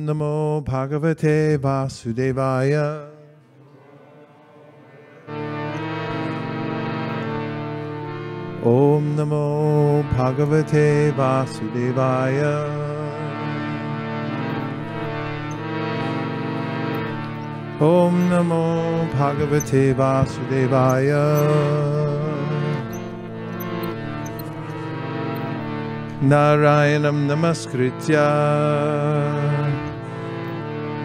Namo Bhagavate Vasudevaya. Om Namo Bhagavate Vasudevaya. Om Namo Bhagavate Vasudevaya. Narayanam Namaskritya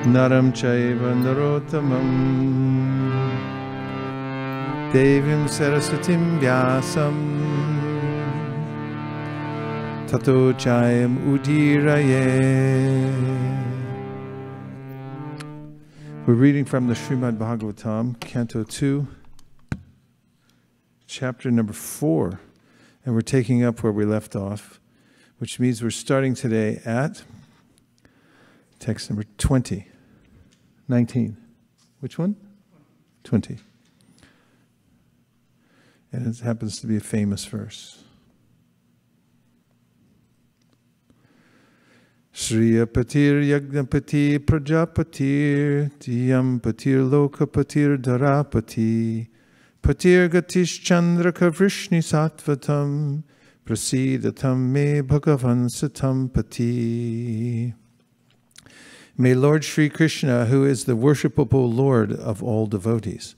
Naram Chaiva Narottamam Devim Sarasatim Vyasam Tato Chayam Udiraye. We're reading from the Srimad Bhagavatam, Canto 2, chapter number 4, and we're taking up where we left off, which means we're starting today at text number 20, 19. Which one? 20. And it happens to be a famous verse. Shriya patir yagnapati prajapatir diyam patir lokapatir dharapati patir gatish chandraka vrishni sattvatam prasidatam me bhagavan satam pati. May Lord Sri Krishna, who is the worshipable Lord of all devotees,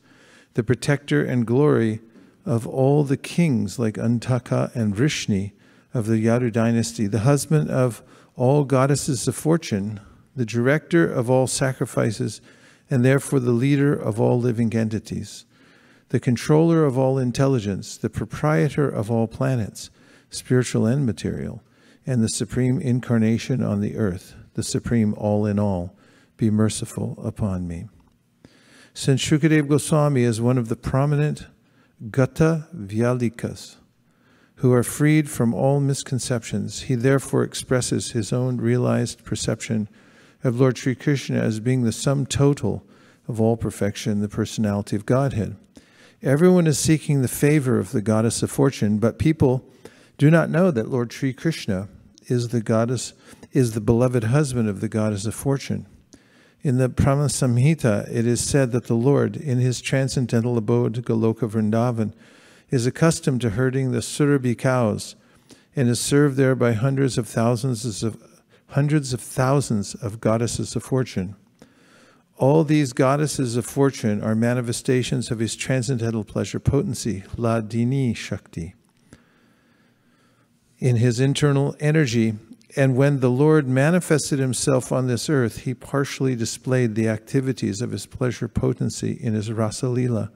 the protector and glory of all the kings like Antaka and Vrishni of the Yadu dynasty, the husband of all goddesses of fortune, the director of all sacrifices, and therefore the leader of all living entities, the controller of all intelligence, the proprietor of all planets, spiritual and material, and the supreme incarnation on the earth, the supreme all in all, be merciful upon me. Since Shukadeva Goswami is one of the prominent Gata Vyalikas, who are freed from all misconceptions, he therefore expresses his own realized perception of Lord Sri Krishna as being the sum total of all perfection, the personality of Godhead. Everyone is seeking the favor of the goddess of fortune, but people do not know that Lord Sri Krishna is the beloved husband of the goddess of fortune. In the Brahma Samhita, it is said that the Lord, in his transcendental abode, Goloka Vrindavan, is accustomed to herding the Surabhi cows and is served there by hundreds of thousands of goddesses of fortune. All these goddesses of fortune are manifestations of his transcendental pleasure potency, Ladini Shakti, in his internal energy. And when the Lord manifested himself on this earth, he partially displayed the activities of his pleasure potency in his Rasa Lila,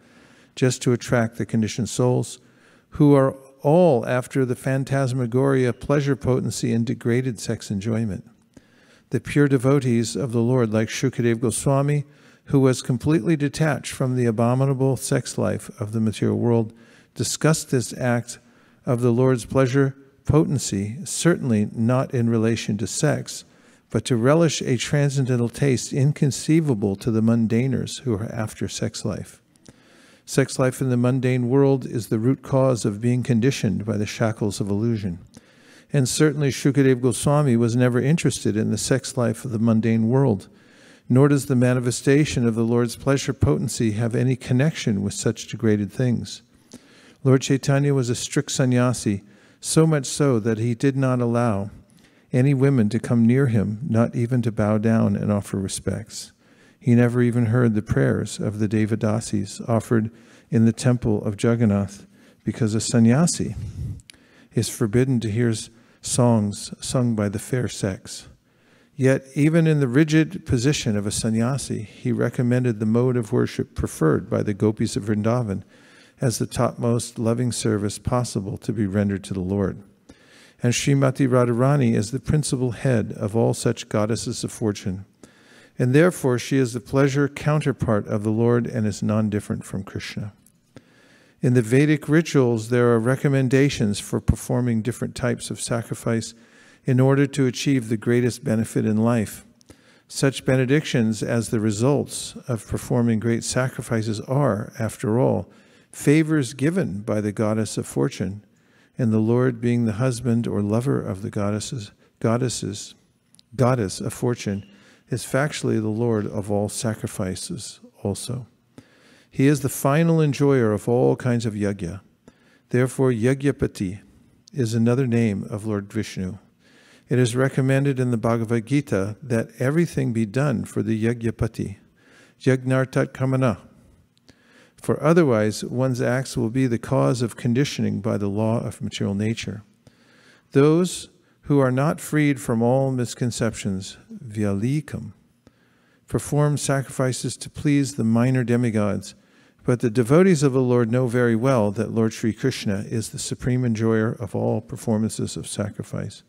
just to attract the conditioned souls, who are all after the phantasmagoria, pleasure potency, and degraded sex enjoyment. The pure devotees of the Lord, like Shukadeva Goswami, who was completely detached from the abominable sex life of the material world, discussed this act of the Lord's pleasure potency, certainly not in relation to sex, but to relish a transcendental taste inconceivable to the mundaners who are after sex life. Sex life in the mundane world is the root cause of being conditioned by the shackles of illusion. And certainly Shukadeva Goswami was never interested in the sex life of the mundane world, nor does the manifestation of the Lord's pleasure potency have any connection with such degraded things. Lord Chaitanya was a strict sannyasi, so much so that he did not allow any women to come near him, not even to bow down and offer respects. He never even heard the prayers of the Devadasis offered in the temple of Jagannath, because a sannyasi is forbidden to hear songs sung by the fair sex. Yet, even in the rigid position of a sannyasi, he recommended the mode of worship preferred by the gopis of Vrindavan as the topmost loving service possible to be rendered to the Lord. And Srimati Radharani is the principal head of all such goddesses of fortune, and therefore she is the pleasure counterpart of the Lord and is non-different from Krishna. In the Vedic rituals, there are recommendations for performing different types of sacrifice in order to achieve the greatest benefit in life. Such benedictions as the results of performing great sacrifices are, after all, favors given by the goddess of fortune, and the Lord being the husband or lover of the goddess of fortune, is factually the Lord of all sacrifices also. He is the final enjoyer of all kinds of yajna. Therefore, Yagyapati is another name of Lord Vishnu. It is recommended in the Bhagavad Gita that everything be done for the Yagyapati, Yagnartat Kamana. For otherwise, one's acts will be the cause of conditioning by the law of material nature. Those who are not freed from all misconceptions, Vyalikam, perform sacrifices to please the minor demigods, but the devotees of the Lord know very well that Lord Sri Krishna is the supreme enjoyer of all performances of sacrifice.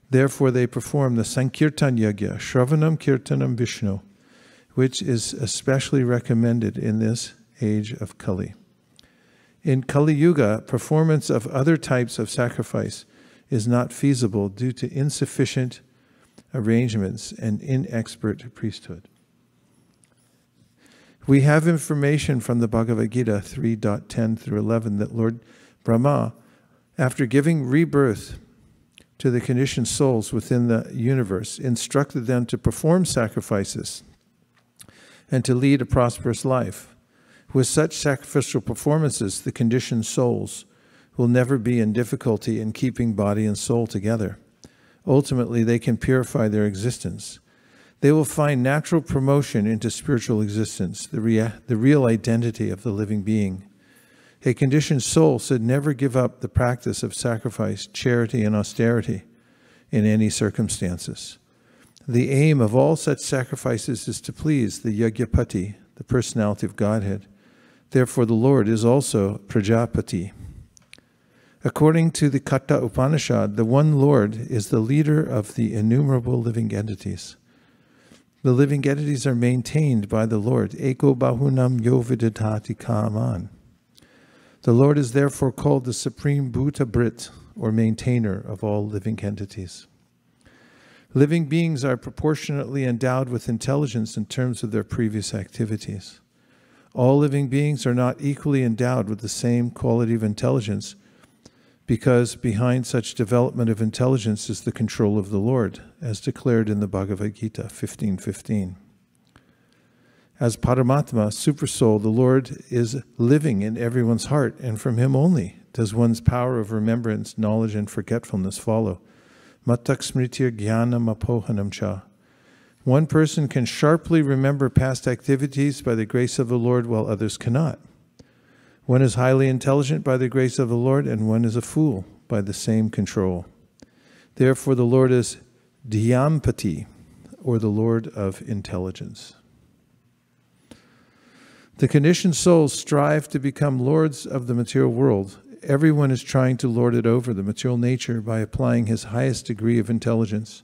Therefore they perform the Sankirtan Yagya, Shravanam Kirtanam Vishnu, which is especially recommended in this age of Kali. In Kali Yuga, performance of other types of sacrifice is not feasible due to insufficient arrangements and inexpert priesthood. We have information from the Bhagavad Gita 3.10 through 11 that Lord Brahma, after giving rebirth to the conditioned souls within the universe, instructed them to perform sacrifices and to lead a prosperous life. With such sacrificial performances, the conditioned souls will never be in difficulty in keeping body and soul together. Ultimately, they can purify their existence. They will find natural promotion into spiritual existence, the real identity of the living being. A conditioned soul should never give up the practice of sacrifice, charity, and austerity in any circumstances. The aim of all such sacrifices is to please the Yagyapati, the personality of Godhead. Therefore, the Lord is also Prajapati. According to the Katha Upanishad, the one Lord is the leader of the innumerable living entities. The living entities are maintained by the Lord. Eko bahunam yo vidadhati kaman. The Lord is therefore called the Supreme Bhuta Brit, or maintainer of all living entities. Living beings are proportionately endowed with intelligence in terms of their previous activities. All living beings are not equally endowed with the same quality of intelligence, because behind such development of intelligence is the control of the Lord, as declared in the Bhagavad Gita 15:15. As Paramatma, Supersoul, the Lord is living in everyone's heart, and from him only does one's power of remembrance, knowledge, and forgetfulness follow. Matak smritir jnanam apohanam cha. One person can sharply remember past activities by the grace of the Lord, while others cannot. One is highly intelligent by the grace of the Lord, and one is a fool by the same control. Therefore, the Lord is Dhyampati, or the Lord of intelligence. The conditioned souls strive to become lords of the material world. Everyone is trying to lord it over the material nature by applying his highest degree of intelligence.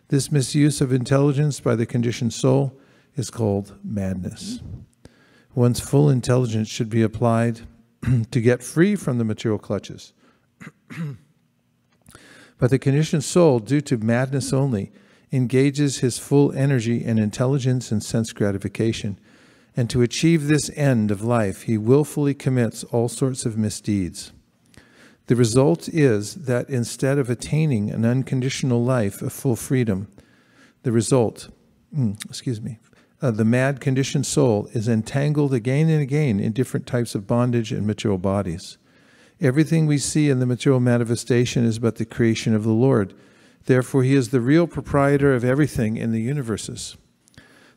This misuse of intelligence by the conditioned soul is called madness. One's full intelligence should be applied to get free from the material clutches. But the conditioned soul, due to madness only, engages his full energy and intelligence in sense gratification. And to achieve this end of life, he willfully commits all sorts of misdeeds. The result is that instead of attaining an unconditional life of full freedom, the mad conditioned soul is entangled again and again in different types of bondage and material bodies. Everything we see in the material manifestation is but the creation of the Lord. Therefore, he is the real proprietor of everything in the universes.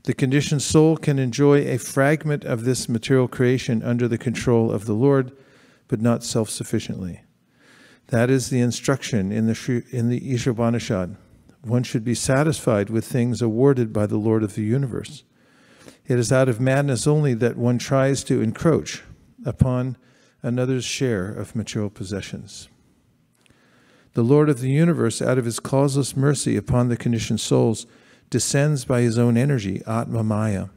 The conditioned soul can enjoy a fragment of this material creation under the control of the Lord, but not self-sufficiently. That is the instruction in the Ishopanishad. One should be satisfied with things awarded by the Lord of the universe. It is out of madness only that one tries to encroach upon another's share of material possessions. The Lord of the universe, out of his causeless mercy upon the conditioned souls, descends by his own energy, Atma Maya,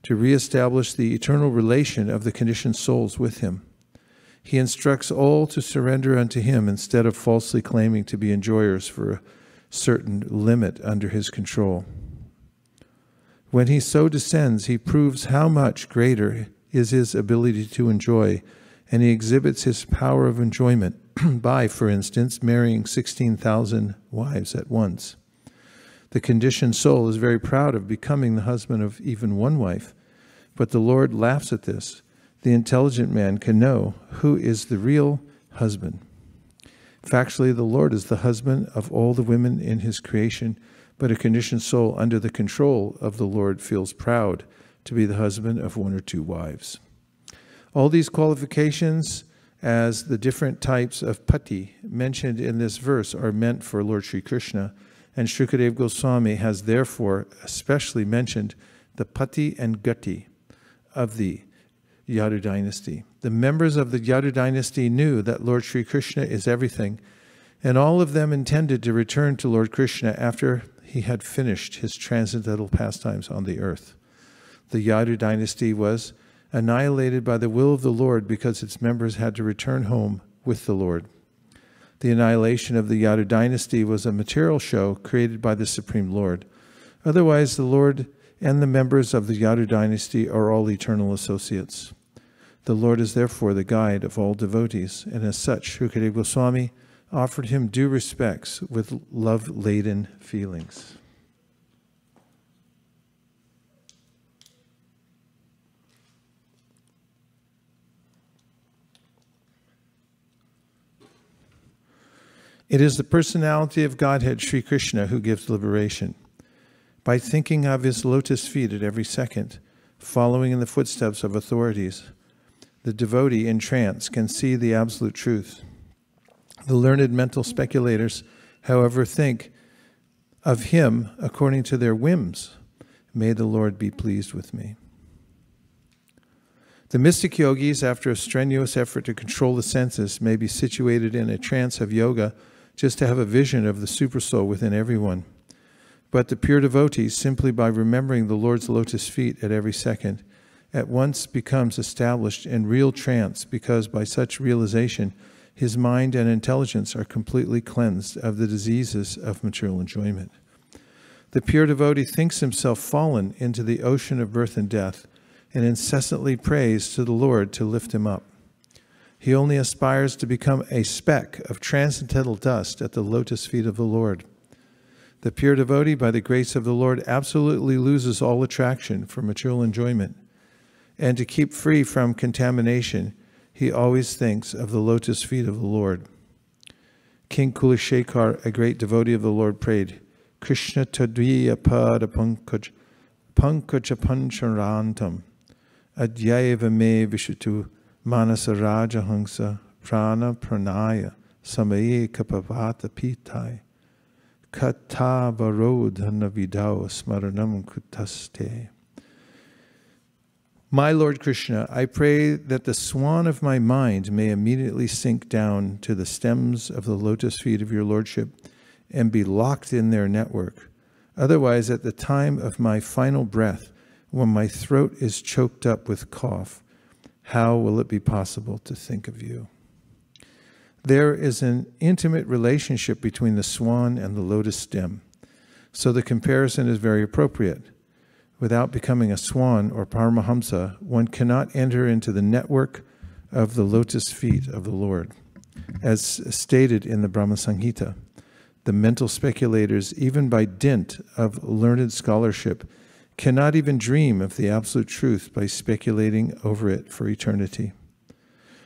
to reestablish the eternal relation of the conditioned souls with him. He instructs all to surrender unto him instead of falsely claiming to be enjoyers for a certain limit under his control. When he so descends, he proves how much greater is his ability to enjoy, and he exhibits his power of enjoyment by, for instance, marrying 16,000 wives at once. The conditioned soul is very proud of becoming the husband of even one wife, but the Lord laughs at this. The intelligent man can know who is the real husband. Factually, the Lord is the husband of all the women in his creation, but a conditioned soul under the control of the Lord feels proud to be the husband of one or two wives. All these qualifications as the different types of pati mentioned in this verse are meant for Lord Sri Krishna, and Shukadeva Goswami has therefore especially mentioned the pati and gati of the Yadu dynasty. The members of the Yadu dynasty knew that Lord Sri Krishna is everything, and all of them intended to return to Lord Krishna after he had finished his transcendental pastimes on the earth. The Yadu dynasty was annihilated by the will of the Lord because its members had to return home with the Lord. The annihilation of the Yadu dynasty was a material show created by the Supreme Lord. Otherwise, the Lord and the members of the Yadu dynasty are all eternal associates. The Lord is therefore the guide of all devotees, and as such, Shukadeva Goswami offered him due respects with love-laden feelings. It is the personality of Godhead, Sri Krishna, who gives liberation. By thinking of his lotus feet at every second, following in the footsteps of authorities, the devotee in trance can see the absolute truth. The learned mental speculators, however, think of him according to their whims. May the Lord be pleased with me. The mystic yogis, after a strenuous effort to control the senses, may be situated in a trance of yoga just to have a vision of the supersoul within everyone. But the pure devotee, simply by remembering the Lord's lotus feet at every second, at once becomes established in real trance, because by such realization, his mind and intelligence are completely cleansed of the diseases of material enjoyment. The pure devotee thinks himself fallen into the ocean of birth and death, and incessantly prays to the Lord to lift him up. He only aspires to become a speck of transcendental dust at the lotus feet of the Lord. The pure devotee, by the grace of the Lord, absolutely loses all attraction for material enjoyment. And to keep free from contamination, he always thinks of the lotus feet of the Lord. King Kulashekar, a great devotee of the Lord, prayed, Krishna tadviya pada pankaja pancharantam adyayava me vishatu manasa rajahangsa prana pranaya samaye kapavata pitai kata varodhana vidao smaranam kutaste. My Lord Krishna, I pray that the swan of my mind may immediately sink down to the stems of the lotus feet of your Lordship and be locked in their network. Otherwise, at the time of my final breath, when my throat is choked up with cough, how will it be possible to think of you? There is an intimate relationship between the swan and the lotus stem, so the comparison is very appropriate. Without becoming a swan or Paramahamsa, one cannot enter into the network of the lotus feet of the Lord. As stated in the Brahma Samhita, the mental speculators, even by dint of learned scholarship, cannot even dream of the absolute truth by speculating over it for eternity.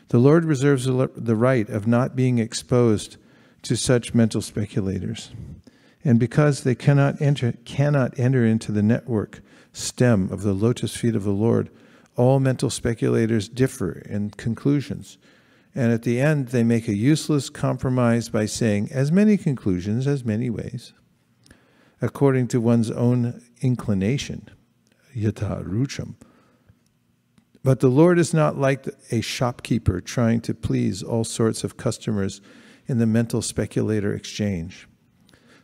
The Lord reserves the right of not being exposed to such mental speculators. And because they cannot enter into the network stem of the lotus feet of the Lord, all mental speculators differ in conclusions. And at the end, they make a useless compromise by saying, as many conclusions, as many ways, according to one's own inclination, yata rucham. But the Lord is not like a shopkeeper trying to please all sorts of customers in the mental speculator exchange.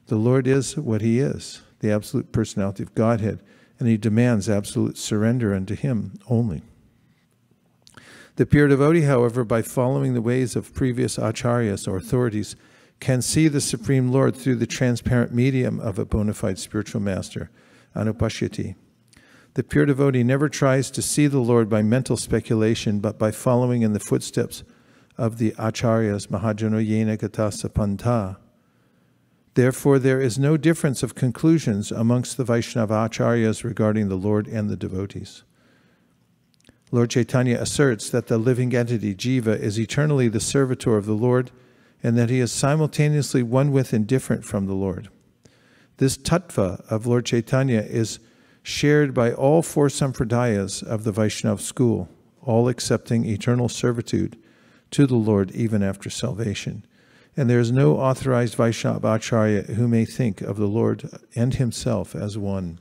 The Lord is what he is, the absolute personality of Godhead, and he demands absolute surrender unto him only. The pure devotee, however, by following the ways of previous acharyas or authorities, can see the Supreme Lord through the transparent medium of a bona fide spiritual master, anupashyati. The pure devotee never tries to see the Lord by mental speculation, but by following in the footsteps of the acharyas, mahajano yena gata sapanta. Therefore, there is no difference of conclusions amongst the Vaishnava acharyas regarding the Lord and the devotees. Lord Chaitanya asserts that the living entity, Jiva, is eternally the servitor of the Lord, and that he is simultaneously one with and different from the Lord. This tattva of Lord Chaitanya is shared by all four sampradayas of the Vaishnava school, all accepting eternal servitude to the Lord even after salvation. And there is no authorized Vaishnava acharya who may think of the Lord and himself as one.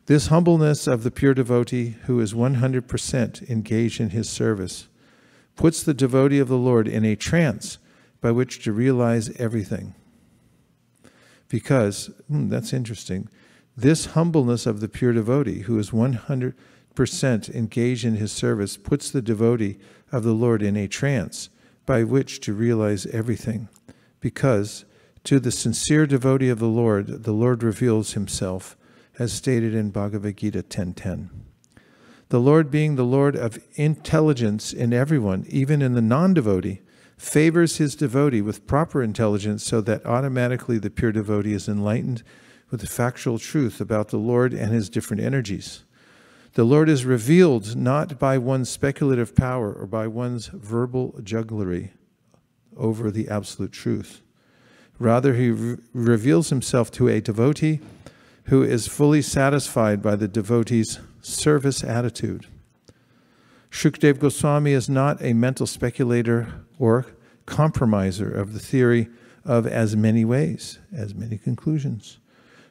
This humbleness of the pure devotee who is 100% engaged in his service puts the devotee of the Lord in a trance by which to realize everything. Because, that's interesting, this humbleness of the pure devotee who is 100% engaged in his service puts the devotee of the Lord in a trance by which to realize everything. Because to the sincere devotee of the Lord reveals himself, as stated in Bhagavad Gita 10:10. The Lord, being the Lord of intelligence in everyone, even in the non-devotee, favors his devotee with proper intelligence so that automatically the pure devotee is enlightened with the factual truth about the Lord and his different energies. The Lord is revealed not by one's speculative power or by one's verbal jugglery over the absolute truth. Rather, he reveals himself to a devotee who is fully satisfied by the devotee's service attitude. Shukdev Goswami is not a mental speculator or compromiser of the theory of as many ways, as many conclusions.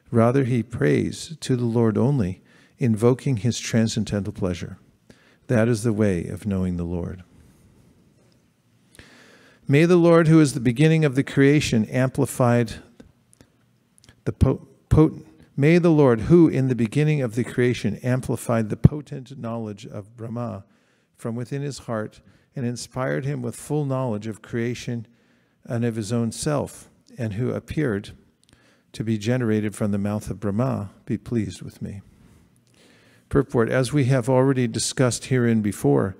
Rather, he prays to the Lord only, invoking his transcendental pleasure. That is the way of knowing the Lord. May the Lord, who is the beginning of the creation, amplified the potent. May the Lord, who in the beginning of the creation amplified the potent knowledge of Brahma from within his heart and inspired him with full knowledge of creation and of his own self, and who appeared to be generated from the mouth of Brahma, be pleased with me. Purport: as we have already discussed herein before,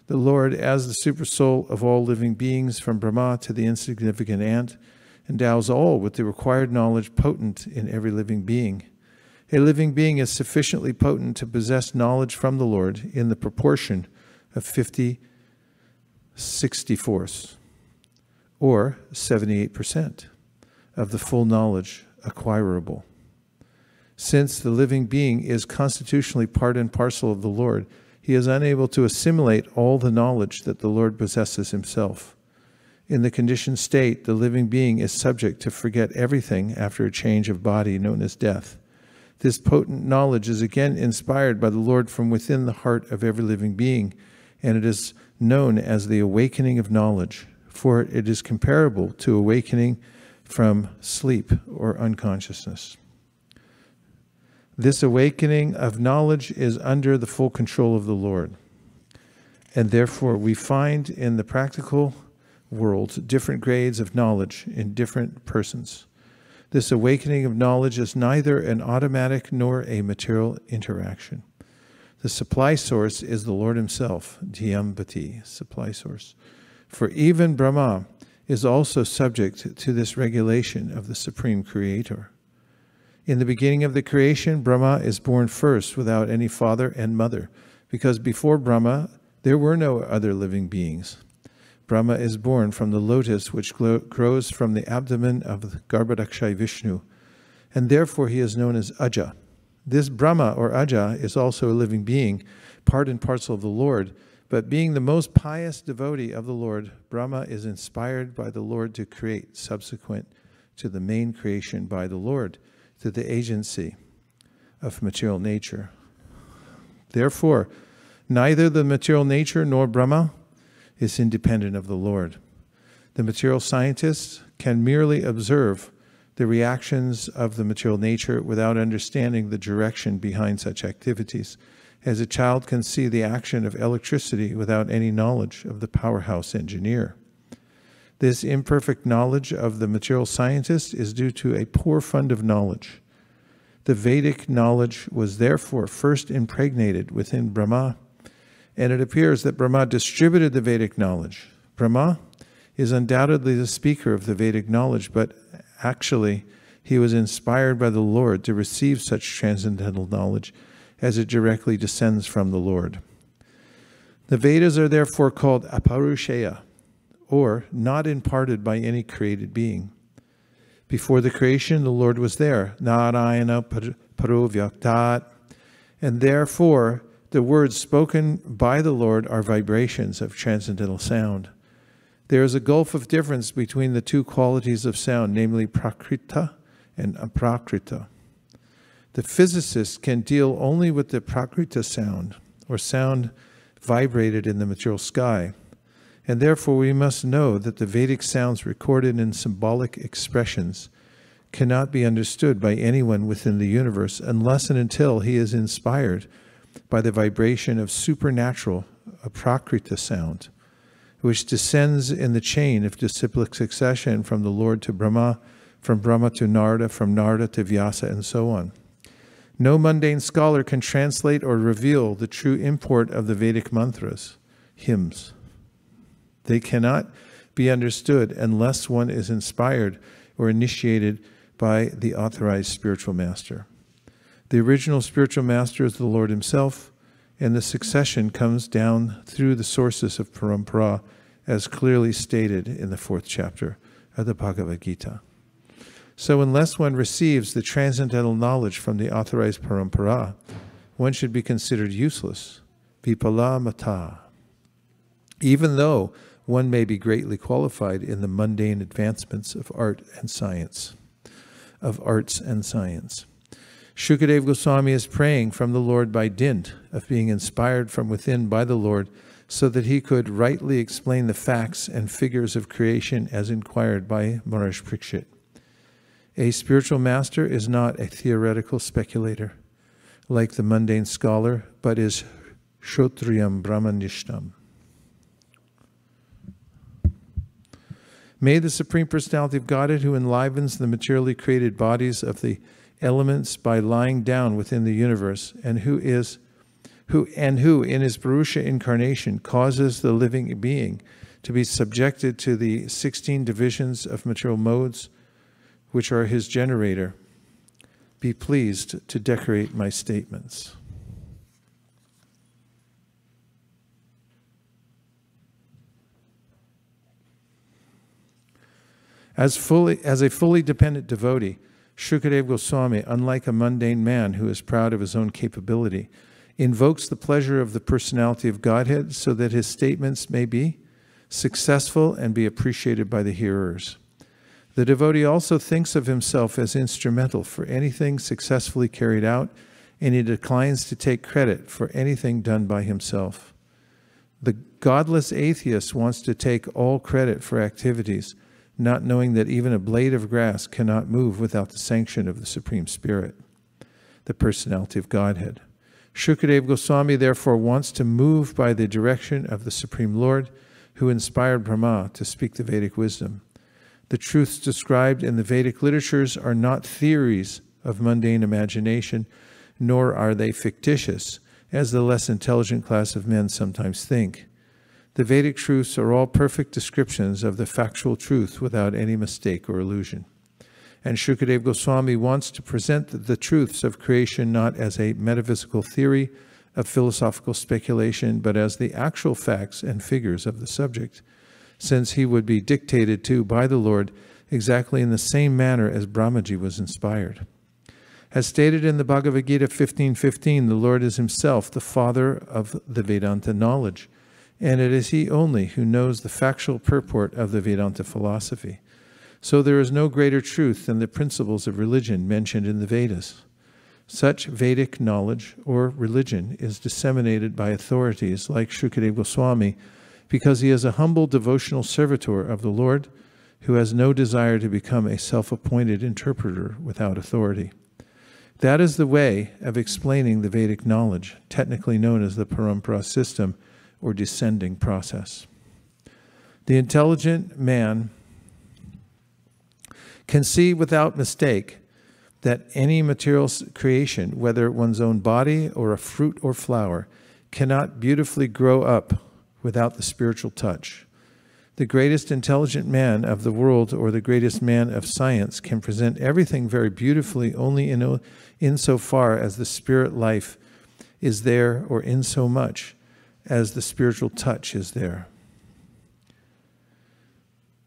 the Lord, as the supersoul of all living beings from Brahma to the insignificant ant, endows all with the required knowledge potent in every living being. A living being is sufficiently potent to possess knowledge from the Lord in the proportion of 50/64, or 78% of the full knowledge acquirable. Since the living being is constitutionally part and parcel of the Lord, he is unable to assimilate all the knowledge that the Lord possesses himself. In the conditioned state, the living being is subject to forget everything after a change of body known as death. This potent knowledge is again inspired by the Lord from within the heart of every living being, and it is known as the awakening of knowledge, for it is comparable to awakening from sleep or unconsciousness. This awakening of knowledge is under the full control of the Lord, and therefore we find in the practical world different grades of knowledge in different persons. This awakening of knowledge is neither an automatic nor a material interaction. The supply source is the Lord himself, Dhyambati, supply source. For even Brahma is also subject to this regulation of the Supreme Creator. In the beginning of the creation, Brahma is born first without any father and mother, because before Brahma there were no other living beings. Brahma is born from the lotus which grows from the abdomen of Garbhodakshai Vishnu, and therefore he is known as Aja. This Brahma, or Aja, is also a living being, part and parcel of the Lord, but being the most pious devotee of the Lord, Brahma is inspired by the Lord to create subsequent to the main creation by the Lord, to the agency of material nature. Therefore, neither the material nature nor Brahma is independent of the Lord. The material scientist can merely observe the reactions of the material nature without understanding the direction behind such activities, as a child can see the action of electricity without any knowledge of the powerhouse engineer. This imperfect knowledge of the material scientist is due to a poor fund of knowledge. The Vedic knowledge was therefore first impregnated within Brahma, and it appears that Brahma distributed the Vedic knowledge. Brahma is undoubtedly the speaker of the Vedic knowledge, but Actually, he was inspired by the Lord to receive such transcendental knowledge as it directly descends from the Lord. The Vedas are therefore called aparusheya, or not imparted by any created being. Before the creation, the Lord was there, Narayana Parovyaktat, and therefore the words spoken by the Lord are vibrations of transcendental sound. There is a gulf of difference between the two qualities of sound, namely prakrita and aprakrita. The physicist can deal only with the prakrita sound, or sound vibrated in the material sky, and therefore we must know that the Vedic sounds recorded in symbolic expressions cannot be understood by anyone within the universe unless and until he is inspired by the vibration of supernatural aprakrita sound, which descends in the chain of disciplic succession from the Lord to Brahma, from Brahma to Narada, from Narada to Vyasa, and so on. No mundane scholar can translate or reveal the true import of the Vedic mantras, hymns. They cannot be understood unless one is inspired or initiated by the authorized spiritual master. The original spiritual master is the Lord himself, and the succession comes down through the sources of parampara, as clearly stated in the 4th chapter of the Bhagavad Gita. So unless one receives the transcendental knowledge from the authorized parampara, one should be considered useless, vipala mata, even though one may be greatly qualified in the mundane advancements of arts and science. Shukadeva Goswami is praying from the Lord by dint of being inspired from within by the Lord so that he could rightly explain the facts and figures of creation as inquired by Maharaj Parikshit. A spiritual master is not a theoretical speculator like the mundane scholar, but is Shrotriyam Brahmanishtam. May the Supreme Personality of Godhead, who enlivens the materially created bodies of the elements by lying down within the universe, and who in his Purusha incarnation causes the living being to be subjected to the 16 divisions of material modes, which are his generator, be pleased to decorate my statements. As a fully dependent devotee, Shukadeva Goswami, unlike a mundane man who is proud of his own capability, invokes the pleasure of the personality of Godhead so that his statements may be successful and be appreciated by the hearers. The devotee also thinks of himself as instrumental for anything successfully carried out, and he declines to take credit for anything done by himself. The godless atheist wants to take all credit for activities, not knowing that even a blade of grass cannot move without the sanction of the Supreme Spirit, the personality of Godhead. Shukadeva Goswami therefore wants to move by the direction of the Supreme Lord, who inspired Brahma to speak the Vedic wisdom. The truths described in the Vedic literatures are not theories of mundane imagination, nor are they fictitious, as the less intelligent class of men sometimes think. The Vedic truths are all perfect descriptions of the factual truth without any mistake or illusion. And Shukadeva Goswami wants to present the truths of creation not as a metaphysical theory of philosophical speculation, but as the actual facts and figures of the subject, since he would be dictated to by the Lord exactly in the same manner as Brahmaji was inspired. As stated in the Bhagavad Gita 15:15, the Lord is himself the father of the Vedanta knowledge, and it is he only who knows the factual purport of the Vedanta philosophy. So there is no greater truth than the principles of religion mentioned in the Vedas. Such Vedic knowledge or religion is disseminated by authorities like Shukadeva Goswami because he is a humble devotional servitor of the Lord who has no desire to become a self-appointed interpreter without authority. That is the way of explaining the Vedic knowledge, technically known as the parampara system, or descending process. The intelligent man can see without mistake that any material creation, whether one's own body or a fruit or flower, cannot beautifully grow up without the spiritual touch. The greatest intelligent man of the world or the greatest man of science can present everything very beautifully only insofar as the spirit life is there, or in so much as the spiritual touch is there.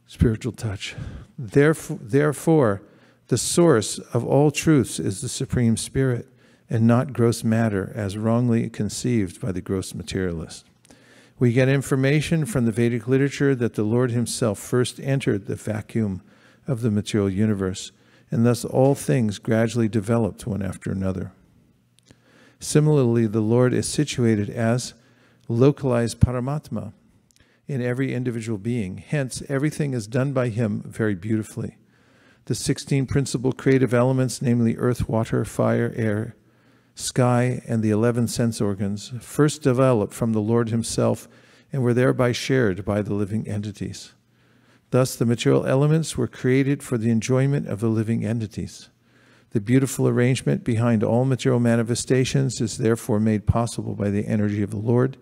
Spiritual touch. Therefore, the source of all truths is the Supreme Spirit, and not gross matter as wrongly conceived by the gross materialist. We get information from the Vedic literature that the Lord himself first entered the vacuum of the material universe, and thus all things gradually developed one after another. Similarly, the Lord is situated as localized Paramatma in every individual being. Hence, everything is done by him very beautifully. The 16 principal creative elements, namely earth, water, fire, air, sky, and the 11 sense organs, first developed from the Lord himself and were thereby shared by the living entities. Thus, the material elements were created for the enjoyment of the living entities. The beautiful arrangement behind all material manifestations is therefore made possible by the energy of the Lord,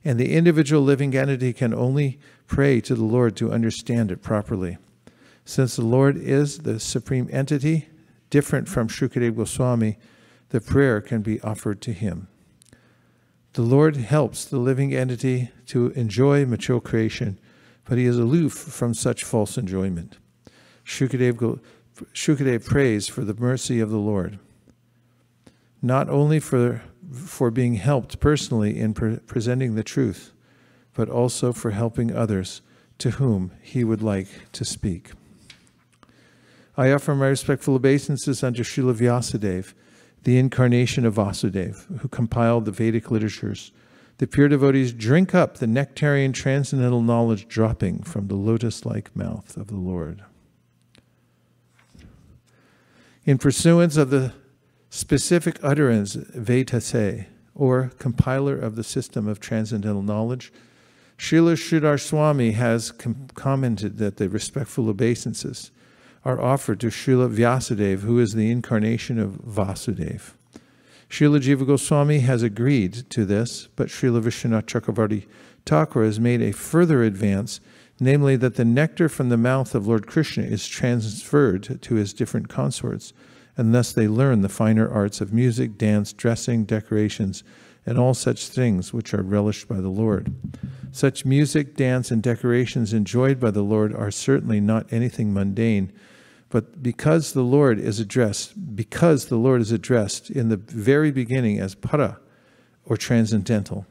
and the individual living entity can only pray to the Lord to understand it properly. Since the Lord is the supreme entity, different from Shukadeva Goswami, the prayer can be offered to him. The Lord helps the living entity to enjoy material creation, but he is aloof from such false enjoyment. Shukadeva prays for the mercy of the Lord, not only for being helped personally in presenting the truth, but also for helping others to whom he would like to speak. I offer my respectful obeisances unto Srila Vyasadeva, the incarnation of Vasudeva, who compiled the Vedic literatures. The pure devotees drink up the nectarian transcendental knowledge dropping from the lotus-like mouth of the Lord. In pursuance of the specific utterance Vaisesika, or compiler of the system of transcendental knowledge, Srila Sridhar Swami has commented that the respectful obeisances are offered to Srila Vyasadeva, who is the incarnation of Vasudeva. Srila Jiva Goswami has agreed to this, but Srila Vishwanath Chakravarti Thakur has made a further advance, namely that the nectar from the mouth of Lord Krishna is transferred to his different consorts, and thus they learn the finer arts of music, dance, dressing, decorations, and all such things which are relished by the Lord. Such music, dance, and decorations enjoyed by the Lord are certainly not anything mundane, but because the Lord is addressed in the very beginning as para, or transcendental.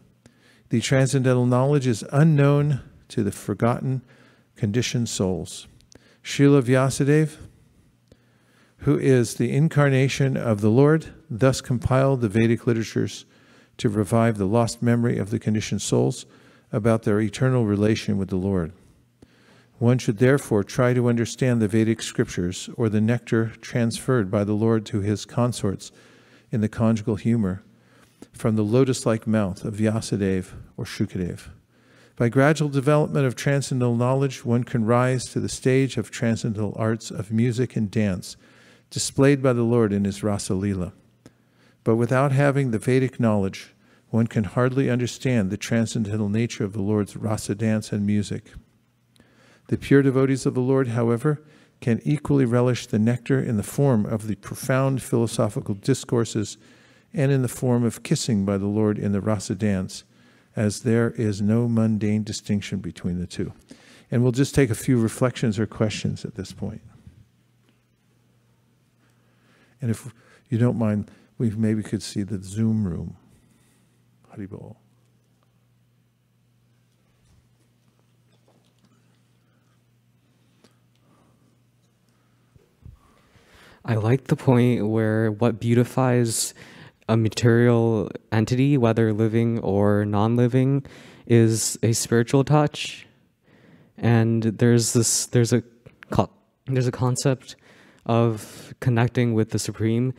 The transcendental knowledge is unknown to the forgotten, conditioned souls. Srila Vyasadeva, who is the incarnation of the Lord, thus compiled the Vedic literatures to revive the lost memory of the conditioned souls about their eternal relation with the Lord. One should therefore try to understand the Vedic scriptures, or the nectar transferred by the Lord to his consorts in the conjugal humor, from the lotus-like mouth of Vyasadeva or Shukadeva. By gradual development of transcendental knowledge, one can rise to the stage of transcendental arts of music and dance, displayed by the Lord in his Rasa Lila. But without having the Vedic knowledge, one can hardly understand the transcendental nature of the Lord's rasa dance and music. The pure devotees of the Lord, however, can equally relish the nectar in the form of the profound philosophical discourses and in the form of kissing by the Lord in the rasa dance, as there is no mundane distinction between the two. And we'll just take a few reflections or questions at this point. And if you don't mind, we maybe could see the Zoom room. Haribol. I like the point where what beautifies a material entity, whether living or non-living, is a spiritual touch. And there's a concept of connecting with the Supreme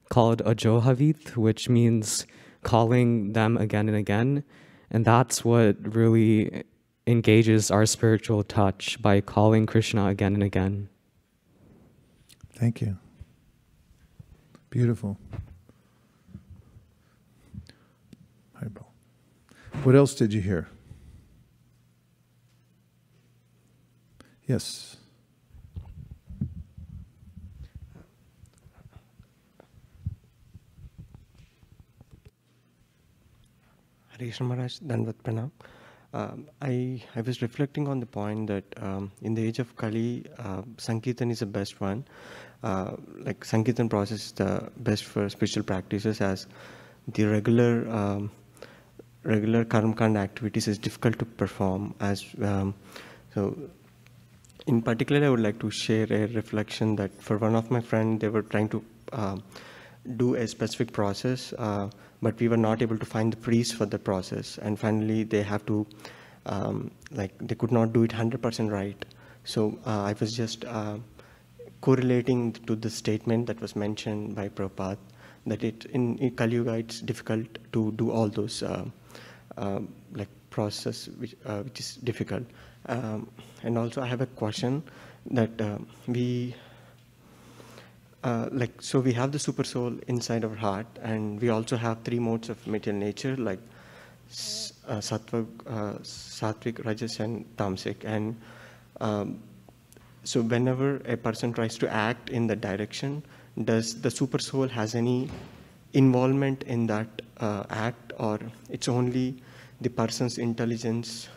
called ajohavit, which means calling them again and again. And that's what really engages our spiritual touch, by calling Krishna again and again. Thank you. Beautiful. What else did you hear? Yes. Krishna Maharaj, Danvat Pranam. I was reflecting on the point that in the age of Kali, Sankirtan is the best one. Like Sankirtan process is the best for spiritual practices, as the regular karmakanda activities is difficult to perform. So in particular, I would like to share a reflection that for one of my friends, they were trying to do a specific process, but we were not able to find the priest for the process. And finally, they have to, they could not do it 100% right. So I was just correlating to the statement that was mentioned by Prabhupada, that in Kali Yuga, it's difficult to do all those process which is difficult. And also I have a question that so we have the super soul inside our heart, and we also have three modes of material nature, like sattvic, rajas, and tamasic. And so whenever a person tries to act in that direction, does the super soul has any involvement in that act, or it's only the person's intelligence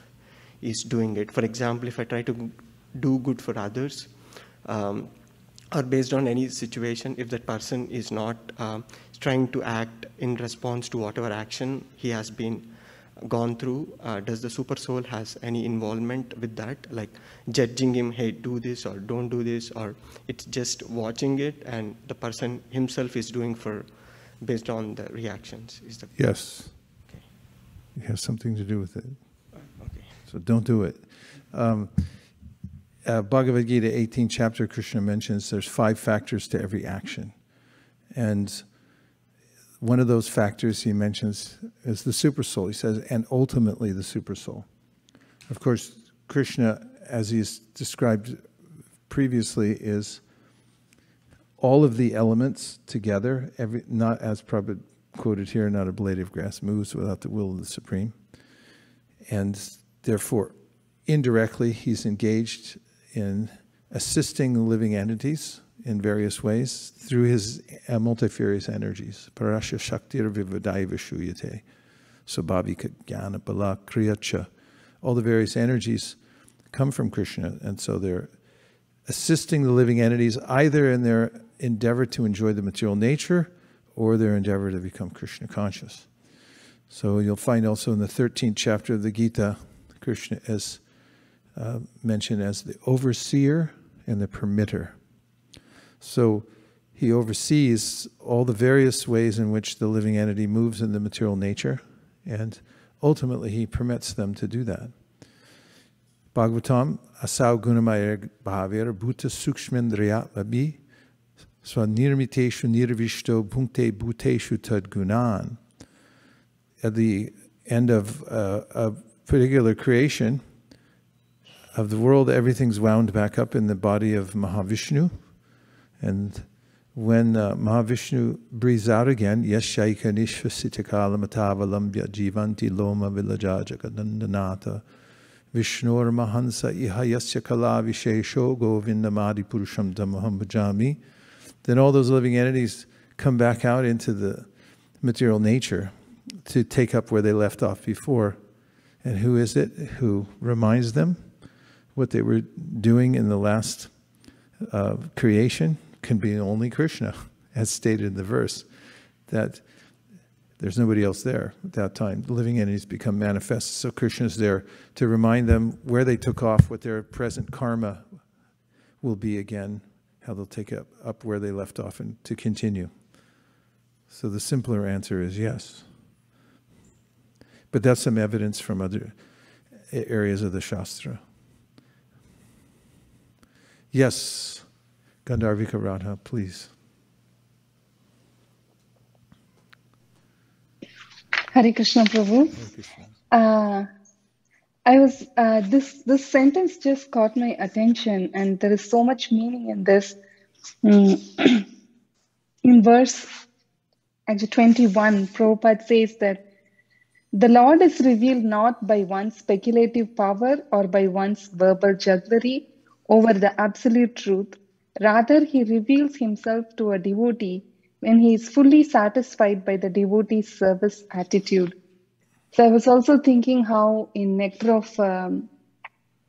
is doing it? For example, if I try to do good for others, or based on any situation, if that person is not trying to act in response to whatever action he has been gone through, does the super soul has any involvement with that, like judging him, hey, do this or don't do this, or it's just watching it and the person himself is doing based on the reactions? Yes. Okay. It has something to do with it. Okay. So don't do it. Bhagavad Gita 18th chapter, Krishna mentions there's 5 factors to every action. And one of those factors he mentions is the super soul. He says, and ultimately the super soul. Of course, Krishna, as he's described previously, is all of the elements together, not as Prabhupada quoted here, not a blade of grass moves without the will of the Supreme. And therefore, indirectly, he's engaged in assisting the living entities in various ways through his multifarious energies. Parasya Shaktir Vivadai Vishuyate, Sabhavika Jnana Bala Kriyacha. All the various energies come from Krishna, and so they're assisting the living entities either in their endeavor to enjoy the material nature or their endeavor to become Krishna conscious. So you'll find also in the 13th chapter of the Gita, Krishna is mentioned as the overseer and the permitter. So he oversees all the various ways in which the living entity moves in the material nature, and ultimately he permits them to do that. Bhagavatam, asau gunamaya bhavir bhuta sukshmendriya vabi swanirmiteshu nirvishto bhunkte bhuteshu tad gunan. At the end of a particular creation of the world, everything's wound back up in the body of Mahavishnu. And when Mahavishnu breathes out again, Yashaika Nishvasitakala Matavalambya Jivanti Loma Vilaja Jagadandanata Vishnur Mahansa Iha Yasya Kala Vishesho Govindamadi Purusham Dhammaham Bhajami. Then all those living entities come back out into the material nature to take up where they left off before. And who is it who reminds them what they were doing in the last creation? Can be only Krishna, as stated in the verse, that there's nobody else there at that time. The living entities become manifest, so Krishna's there to remind them where they took off, what their present karma will be again, how they'll take up where they left off and to continue. So the simpler answer is yes. But that's some evidence from other areas of the Shastra. Yes. Gandharvika Radha, please. Hare Krishna Prabhu. Hare Krishna. This sentence just caught my attention, and there is so much meaning in this. In verse 21, Prabhupada says that the Lord is revealed not by one's speculative power or by one's verbal jugglery over the absolute truth. Rather, he reveals himself to a devotee when he is fully satisfied by the devotee's service attitude. So I was also thinking how in Nectar of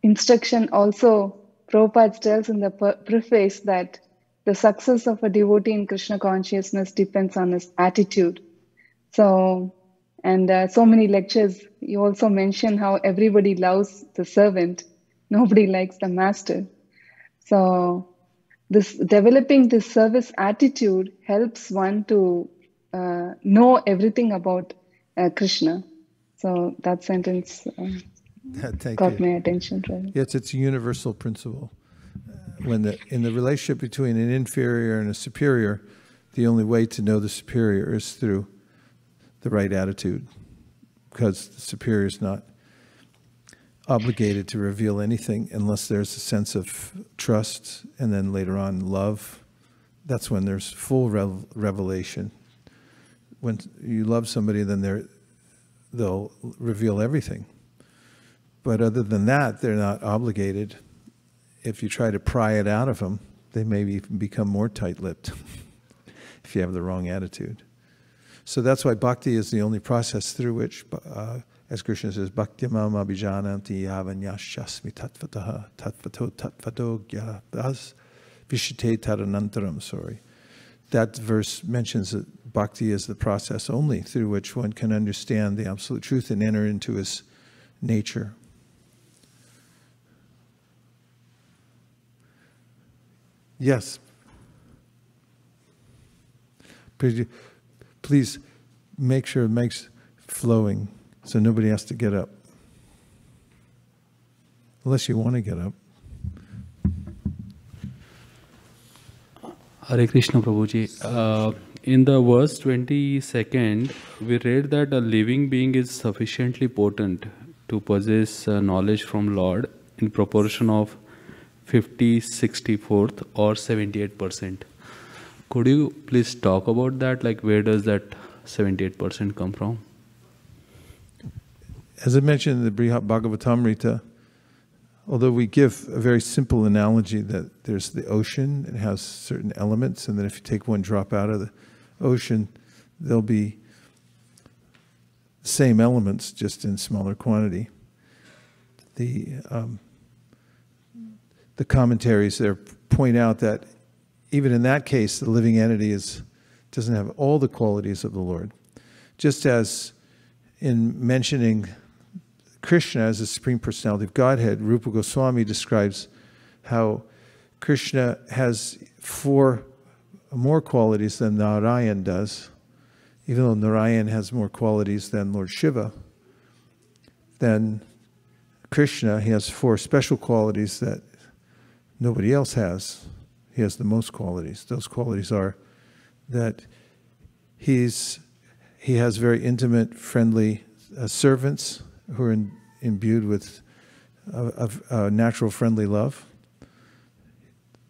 Instruction also Prabhupada tells in the preface that the success of a devotee in Krishna consciousness depends on his attitude. So, and so many lectures, you also mention how everybody loves the servant. Nobody likes the master. So this developing this service attitude helps one to know everything about Krishna. So that sentence got my attention. Really. Yes, it's a universal principle. When in the relationship between an inferior and a superior, the only way to know the superior is through the right attitude, because the superior is not obligated to reveal anything unless there's a sense of trust, and then later on love. That's when there's full revelation. When you love somebody, then they'll reveal everything. But other than that, they're not obligated. If you try to pry it out of them, they may even become more tight-lipped if you have the wrong attitude. So that's why bhakti is the only process through which, as Krishna says, bhakti mam abhijananti yavanyashasmi tatvataha tatvato tatvato gyadas vishite tadanantaram. Sorry. That verse mentions that bhakti is the process only through which one can understand the absolute truth and enter into his nature. Yes. Please make sure it makes flowing so nobody has to get up. Unless you want to get up. Hare Krishna Prabhuji. In the verse 22nd, we read that a living being is sufficiently potent to possess knowledge from Lord in proportion of 50/64 or 78%. Could you please talk about that? Like, where does that 78% come from? As I mentioned in the Bhagavatamrita, although we give a very simple analogy that there's the ocean, it has certain elements, and then if you take one drop out of the ocean, there'll be the same elements, just in smaller quantity. The commentaries there point out that even in that case, the living entity doesn't have all the qualities of the Lord. Just as in mentioning Krishna as the Supreme Personality of Godhead, Rupa Goswami describes how Krishna has 4 more qualities than Narayan does. Even though Narayan has more qualities than Lord Shiva, then Krishna, he has 4 special qualities that nobody else has. He has the most qualities. Those qualities are that he has very intimate, friendly servants who are imbued with a natural friendly love.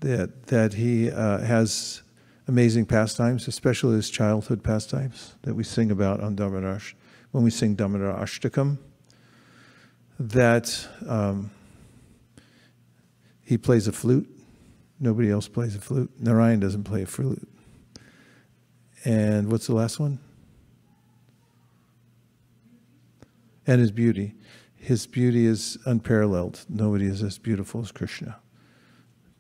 That he has amazing pastimes, especially his childhood pastimes that we sing about on Damodar, when we sing Damodar Ashtakam. That he plays a flute. Nobody else plays a flute. Narayan doesn't play a flute. And what's the last one? And his beauty. His beauty is unparalleled. Nobody is as beautiful as Krishna.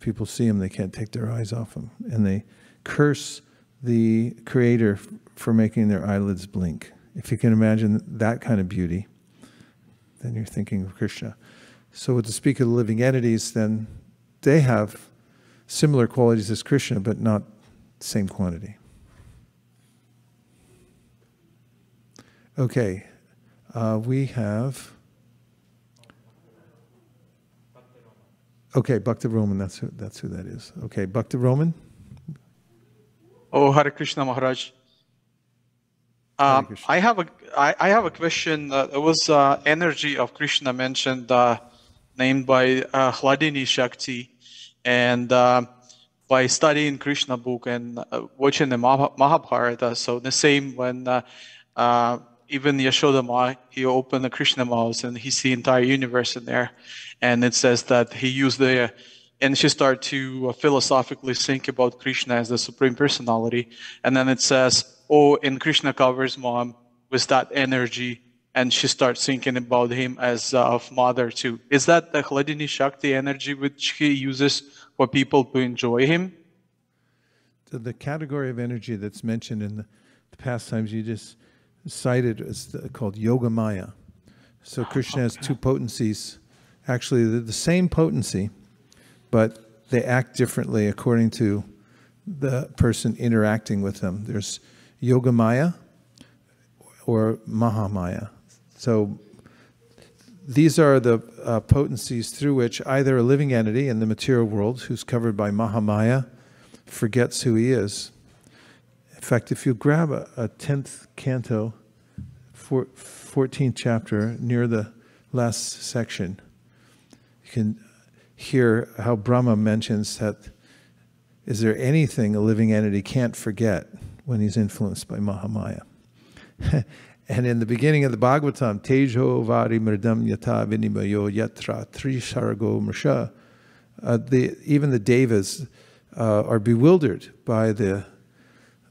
People see him, they can't take their eyes off him. And they curse the Creator for making their eyelids blink. If you can imagine that kind of beauty, then you're thinking of Krishna. So to speak of the living entities, then they have similar qualities as Krishna, but not the same quantity. Okay, we have... Okay, Bhakti Roman, that's who that is. Okay, Bhakti Roman. Oh, Hare Krishna Maharaj. Hare Krishna. I have a question. There was energy of Krishna mentioned, named by Hladini Shakti, and by studying Krishna book and watching the Mahabharata. So the same when even Yashoda Ma, he opened the Krishna mouth and he see entire universe in there, and it says that he used the and she started to philosophically think about Krishna as the Supreme Personality. And then it says, oh, and Krishna covers mom with that energy, and she starts thinking about him as of mother too. Is that the Hladini Shakti energy which he uses for people to enjoy him? So the category of energy that's mentioned in the pastimes you just cited is called Yoga Maya. So Krishna has two potencies. Actually, they're the same potency, but they act differently according to the person interacting with them. There's Yoga Maya or Mahamaya. So these are the potencies through which either a living entity in the material world who's covered by Mahamaya forgets who he is. In fact, if you grab a 10th canto, 14th chapter, near the last section, you can hear how Brahma mentions that is there anything a living entity can't forget when he's influenced by Mahamaya? And in the beginning of the Bhagavatam, Tejo vari mridam yata vinimayo yatra trisargo mrsha, even the devas are bewildered by the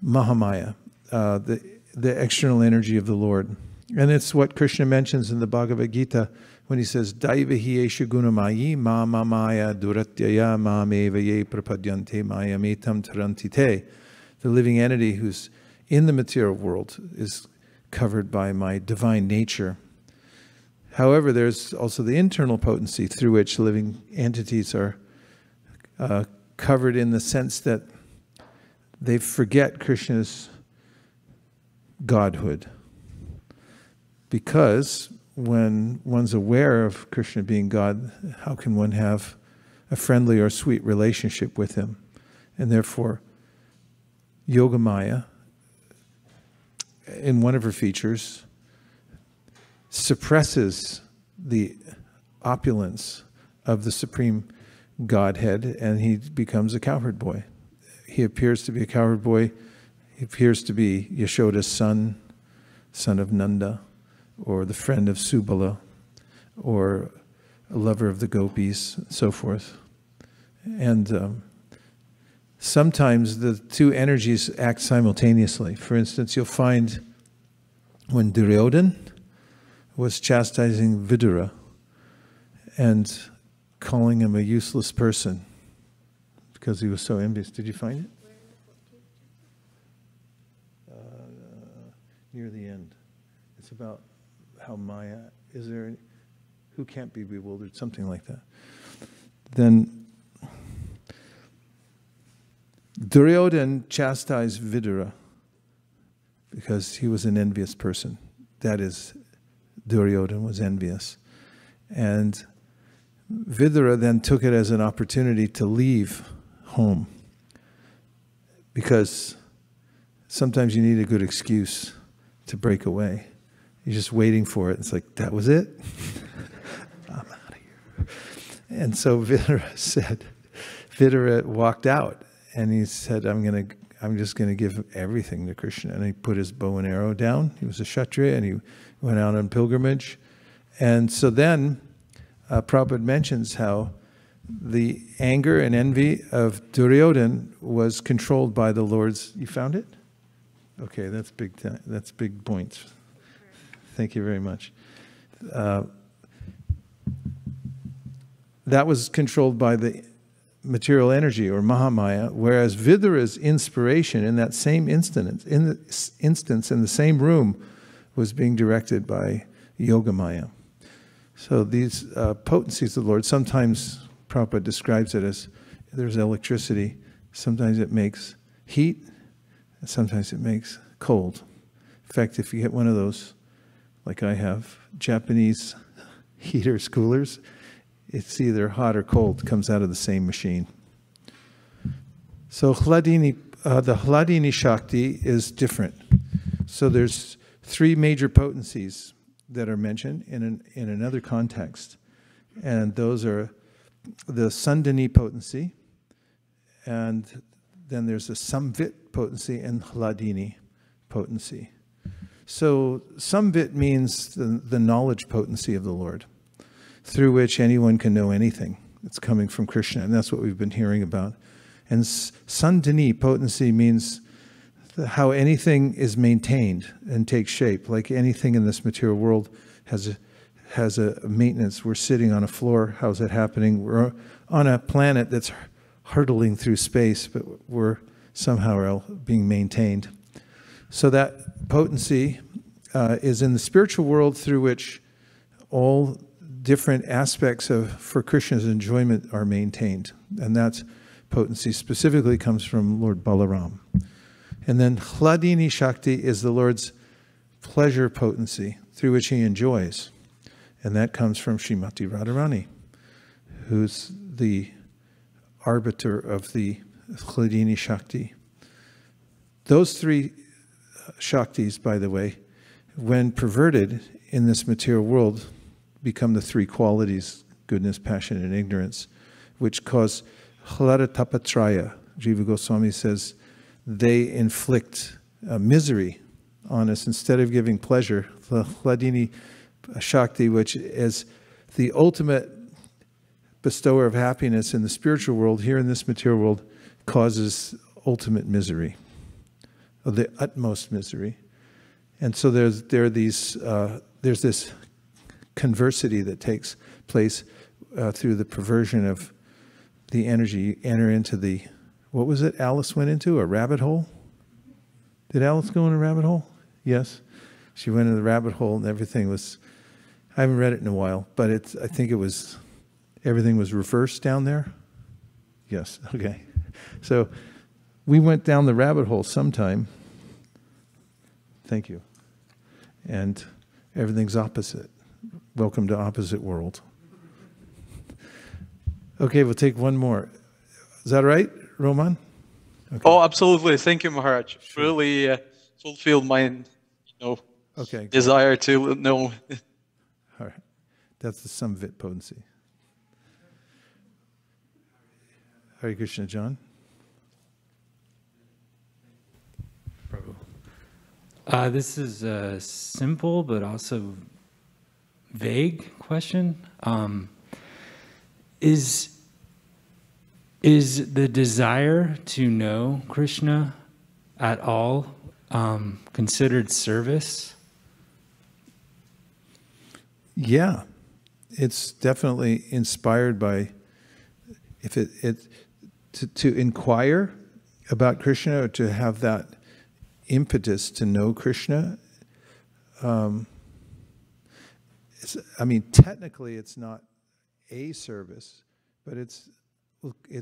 Mahamaya, the external energy of the Lord. And it's what Krishna mentions in the Bhagavad Gita when he says, Daivahi esha gunamayi ma mamaya duratyaya ma mevaye prapadyante maya metam tarantite. The living entity who's in the material world is covered by my divine nature. However, there's also the internal potency through which living entities are covered in the sense that they forget Krishna's godhood. Because when one's aware of Krishna being God, how can one have a friendly or sweet relationship with him? And therefore, Yogamaya, in one of her features, suppresses the opulence of the Supreme Godhead, and he becomes a cowherd boy. He appears to be a cowherd boy. He appears to be Yashoda's son, son of Nanda, or the friend of Subala, or a lover of the gopis, and so forth. And sometimes the two energies act simultaneously. For instance, you'll find when Duryodhana was chastising Vidura and calling him a useless person because he was so envious. Did you find it? Near the end. It's about how Maya, is there, who can't be bewildered, something like that. Then Duryodhana chastised Vidura because he was an envious person. That is, Duryodhana was envious. And Vidura then took it as an opportunity to leave home, because sometimes you need a good excuse to break away. You're just waiting for it. It's like, that was it? I'm out of here. And so Vidura walked out, and he said, I'm just gonna give everything to Krishna. And he put his bow and arrow down. He was a Kshatriya, and he went out on pilgrimage. And so then Prabhupada mentions how the anger and envy of Duryodhana was controlled by the Lord's. You found it? Okay, that's big. That's big points. Thank you very much. That was controlled by the material energy, or Mahamaya, whereas Vidura's inspiration in that same instance, in the same room, was being directed by Yogamaya. So these potencies of the Lord, sometimes Prabhupada describes it as there's electricity, sometimes it makes heat, and sometimes it makes cold. In fact, if you get one of those, like I have, Japanese heaters, coolers, it's either hot or cold, comes out of the same machine. So Hladini, the Hladini Shakti is different. So there's three major potencies that are mentioned in another context. And those are the Sandhini potency, and then there's the Samvit potency and Hladini potency. So Samvit means the knowledge potency of the Lord, through which anyone can know anything. It's coming from Krishna, and that's what we've been hearing about. And Sandhini, potency, means how anything is maintained and takes shape. Like anything in this material world has a maintenance. We're sitting on a floor. How's that happening? We're on a planet that's hurtling through space, but we're somehow being maintained. So that potency is in the spiritual world through which all different aspects for Krishna's enjoyment are maintained. And that potency specifically comes from Lord Balaram. And then Hladini Shakti is the Lord's pleasure potency through which he enjoys. And that comes from Srimati Radharani, who's the arbiter of the Hladini Shakti. Those three Shaktis, by the way, when perverted in this material world, become the three qualities, goodness, passion, and ignorance, which cause Hladatapatraya. Jiva Goswami says they inflict misery on us instead of giving pleasure. The Hladini Shakti, which is the ultimate bestower of happiness in the spiritual world, here in this material world, causes ultimate misery, or the utmost misery. And so there's this conversity that takes place through the perversion of the energy. You enter into the, what was it Alice went into? A rabbit hole? Did Alice go in a rabbit hole? Yes. She went in the rabbit hole and everything was, I haven't read it in a while, but I think it was, everything was reversed down there. Yes, okay. So we went down the rabbit hole sometime. Thank you. And everything's opposite. Welcome to opposite world. Okay, we'll take one more. Is that right, Roman? Okay. Oh, absolutely. Thank you, Maharaj. Really fulfilled my desire to know. All right. That's the Samvit potency. Hare Krishna, John. This is a simple but also vague question. Is the desire to know Krishna at all considered service? Yeah, it's definitely inspired by, if to inquire about Krishna or to have that impetus to know Krishna. Technically it's not a service, but it's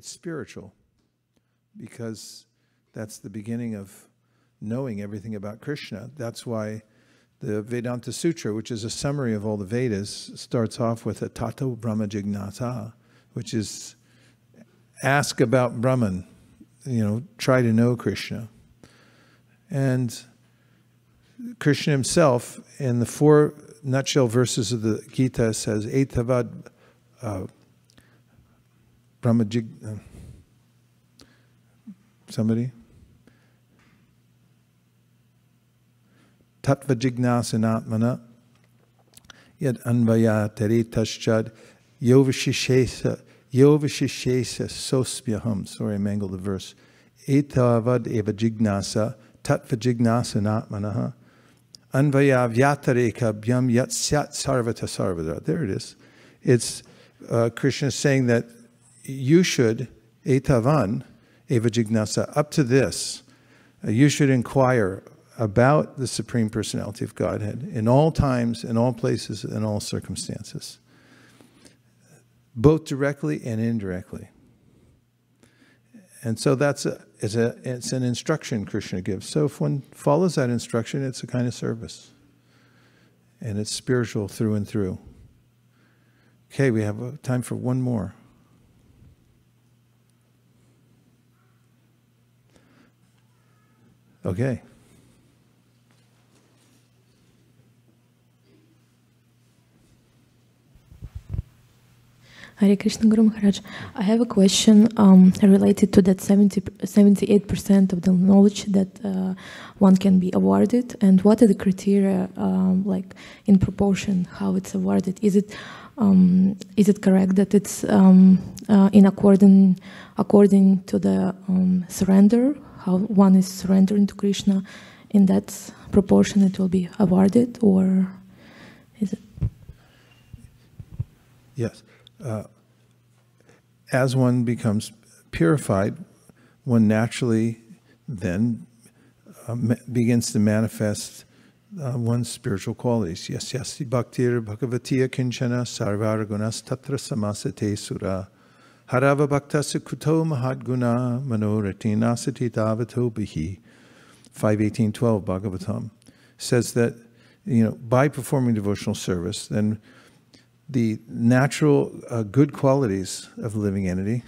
spiritual, because that's the beginning of knowing everything about Krishna. That's why the Vedanta Sutra, which is a summary of all the Vedas, starts off with a Tato Brahma Jignata, which is ask about Brahman, try to know Krishna. And Krishna himself, in the 4 nutshell verses of the Gita, says, Etavad Brahma somebody? Tattva jignasanatmana yad anvaya teritaschad yovashishesa sospyaham. Sorry, I mangled the verse. Etavad eva jignasa tattva jignasanatmana anvaya vyatareka bhyam yat syat sarvata sarvada. There it is. It's Krishna saying that you should, etavan eva jignasa, up to this, you should inquire about the Supreme Personality of Godhead in all times, in all places, in all circumstances, both directly and indirectly. And so it's an instruction Krishna gives. So if one follows that instruction, it's a kind of service. And it's spiritual through and through. Okay, we have time for one more. Okay. Hare Krishna Guru Maharaj. I have a question related to that 78% of the knowledge that one can be awarded, and what are the criteria, like in proportion, how it's awarded? Is it correct that it's in according to the surrender, how one is surrendering to Krishna, in that proportion it will be awarded, or is it? Yes. As one becomes purified, one naturally then begins to manifest one's spiritual qualities. Yes, bhaktir bhagavatiya kinchana sarvara gunas tatra samasate sura harava bhaktasa kuto mahadguna manorati nasati tavato bihi. 5:18-12 Bhagavatam says that, by performing devotional service, then the natural good qualities of the living entity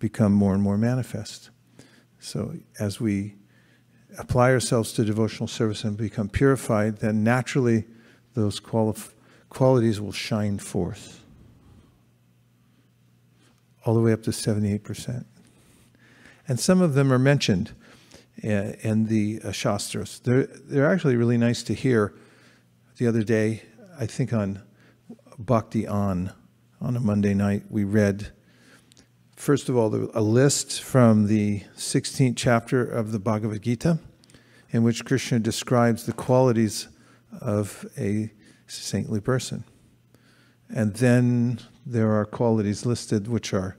become more and more manifest. So as we apply ourselves to devotional service and become purified, then naturally those qualities will shine forth all the way up to 78%. And some of them are mentioned in the Shastras. They're actually really nice to hear. The other day, I think on Bhakti on a Monday night, we read, first of all, a list from the 16th chapter of the Bhagavad Gita, in which Krishna describes the qualities of a saintly person. And then there are qualities listed which are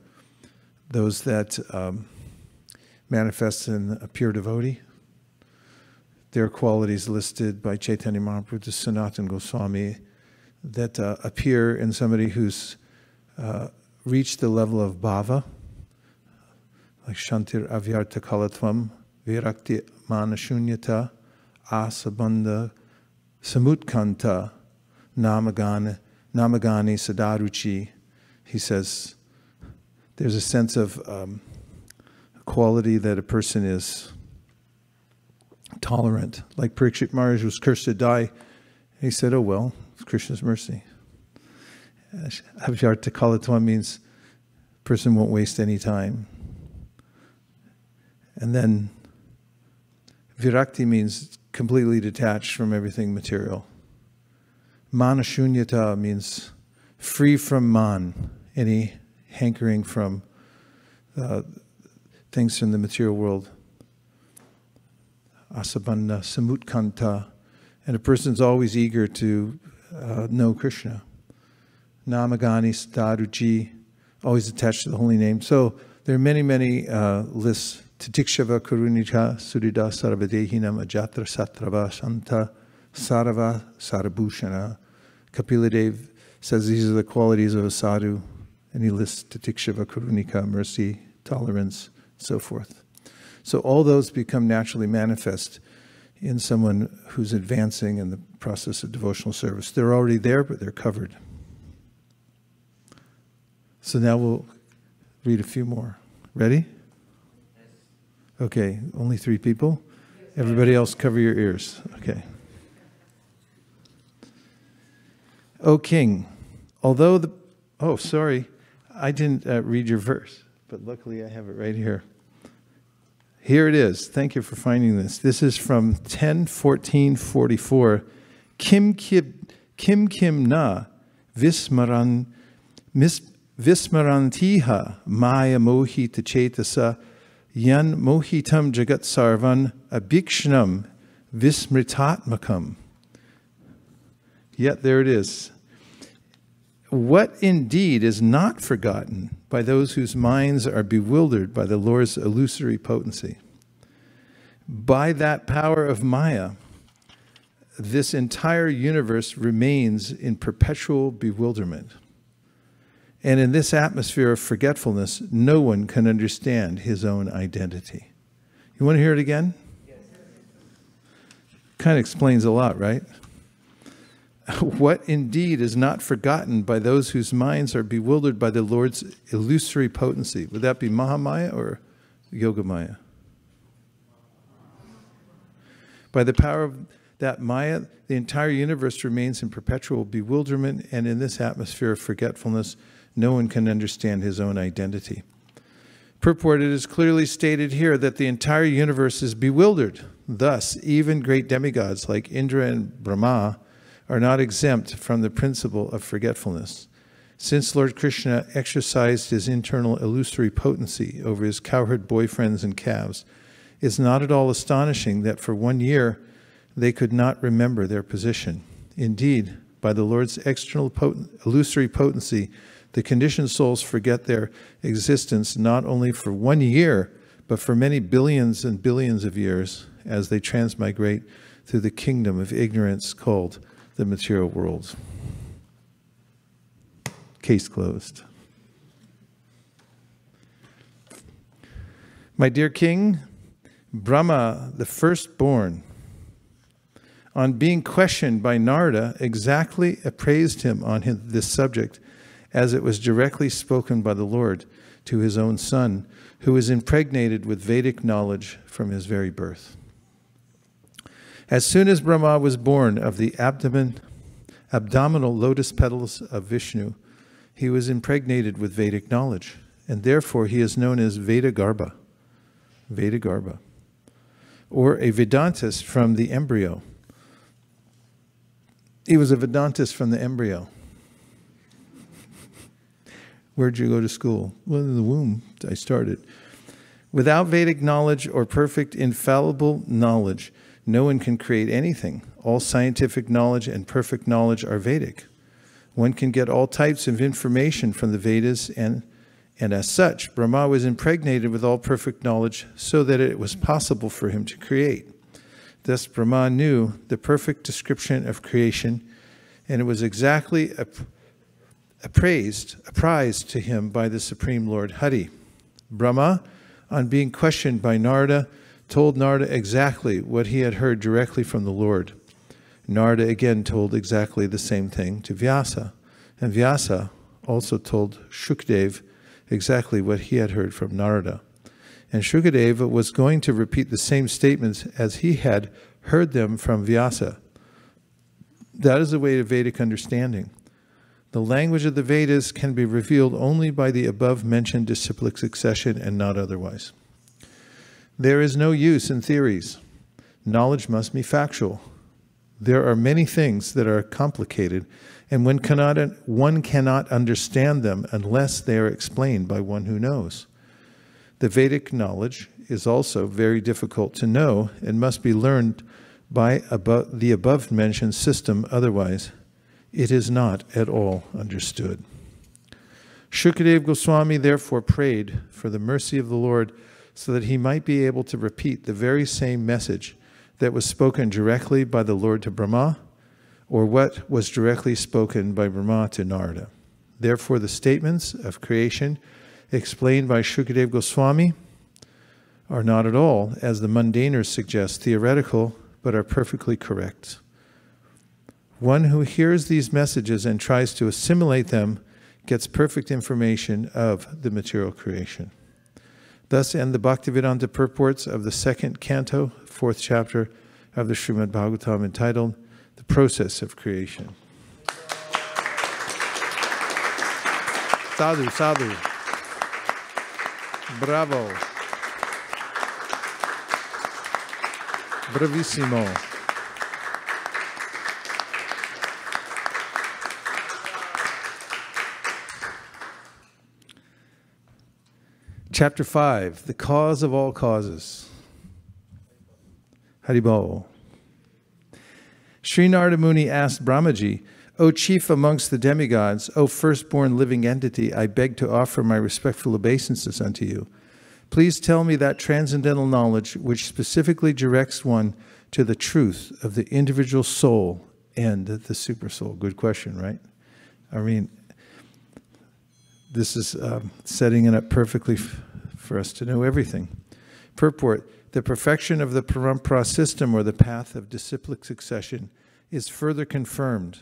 those that manifest in a pure devotee. There are qualities listed by Chaitanya Mahaprabhu to Sanatana Goswami that appear in somebody who's reached the level of bhava, like Shantir Avyarta Kalatvam, Virakti Manashunyata, Asabandha Samutkanta, Namagani Sadaruchi. He says there's a sense of quality that a person is tolerant. Like Parikshit Maharaj was cursed to die. He said, oh well, it's Krishna's mercy. Avyarta Kalatva means person won't waste any time. And then Virakti means completely detached from everything material. Manashunyata means free from man, any hankering from things from the material world. Asabandha Samutkanta, and a person's always eager to know Krishna. Namagani Stadaruchi, always attached to the holy name. So there are many lists. Titikshava Karunika Surida Sarvadehinam Ajatra Satrava Shanta Sarava Sarabhushana. Kapiladev says these are the qualities of a sadhu, and he lists Titikshava Karunika, mercy, tolerance, so forth. So all those become naturally manifest in someone who's advancing in the process of devotional service. They're already there, but they're covered. So now we'll read a few more. Ready? Okay, only 3 people? Everybody else cover your ears. Okay. O King, although the... Oh, sorry. I didn't read your verse, but luckily I have it right here. Here it is. Thank you for finding this. This is from 10:14:44. Kim na vismarantiha maya mohita chetasa yan mohitam jagat sarvan abhikshnam vismritatmakam. Yet there it is. What indeed is not forgotten by those whose minds are bewildered by the Lord's illusory potency? By that power of Maya, this entire universe remains in perpetual bewilderment. And in this atmosphere of forgetfulness, no one can understand his own identity. You want to hear it again? Yes. Kind of explains a lot, right? What indeed is not forgotten by those whose minds are bewildered by the Lord's illusory potency? Would that be Mahamaya or Yogamaya? By the power of that Maya, the entire universe remains in perpetual bewilderment, and in this atmosphere of forgetfulness, no one can understand his own identity. Purport, it is clearly stated here that the entire universe is bewildered. Thus, even great demigods like Indra and Brahma are not exempt from the principle of forgetfulness. Since Lord Krishna exercised his internal illusory potency over his cowherd boyfriends and calves, it's not at all astonishing that for 1 year they could not remember their position. Indeed, by the Lord's external illusory potency, the conditioned souls forget their existence not only for 1 year, but for many billions and billions of years as they transmigrate through the kingdom of ignorance called the material world. Case closed. My dear king, Brahma, the firstborn, on being questioned by Narada, exactly appraised him on this subject as it was directly spoken by the Lord to his own son, who was impregnated with Vedic knowledge from his very birth. As soon as Brahma was born of the abdominal lotus petals of Vishnu, he was impregnated with Vedic knowledge, and therefore he is known as Vedagarbha, or a Vedantist from the embryo. He was a Vedantist from the embryo. Where'd you go to school? Well, in the womb, I started. Without Vedic knowledge or perfect infallible knowledge, no one can create anything. All scientific knowledge and perfect knowledge are Vedic. One can get all types of information from the Vedas, and as such, Brahma was impregnated with all perfect knowledge so that it was possible for him to create. Thus, Brahma knew the perfect description of creation, and it was exactly apprised to him by the Supreme Lord Hari. Brahma, on being questioned by Narada, told Narada exactly what he had heard directly from the Lord. Narada again told exactly the same thing to Vyasa, and Vyasa also told Shukadeva exactly what he had heard from Narada. And Shukadeva was going to repeat the same statements as he had heard them from Vyasa. That is the way of Vedic understanding. The language of the Vedas can be revealed only by the above-mentioned disciplic succession and not otherwise. There is no use in theories. Knowledge must be factual. There are many things that are complicated, and one cannot understand them unless they are explained by one who knows. The Vedic knowledge is also very difficult to know and must be learned by the above-mentioned system, otherwise it is not at all understood. Shukadeva Goswami therefore prayed for the mercy of the Lord so that he might be able to repeat the very same message that was spoken directly by the Lord to Brahma, or what was directly spoken by Brahma to Narada. Therefore, the statements of creation explained by Shukadeva Goswami are not at all, as the mundaners suggest, theoretical, but are perfectly correct. One who hears these messages and tries to assimilate them gets perfect information of the material creation. Thus end the Bhaktivedanta purports of the 2nd canto, 4th chapter of the Srimad Bhagavatam, entitled The Process of Creation. Sadhu, sadhu. Bravo. Bravissimo. Chapter 5, the cause of all causes. Haribol. Sri Narada Muni asked Brahmaji, O chief amongst the demigods, O firstborn living entity, I beg to offer my respectful obeisances unto you. Please tell me that transcendental knowledge which specifically directs one to the truth of the individual soul and the supersoul. Good question, right? I mean, this is setting it up perfectly for us to know everything. Purport, the perfection of the parampara system, or the path of disciplic succession, is further confirmed.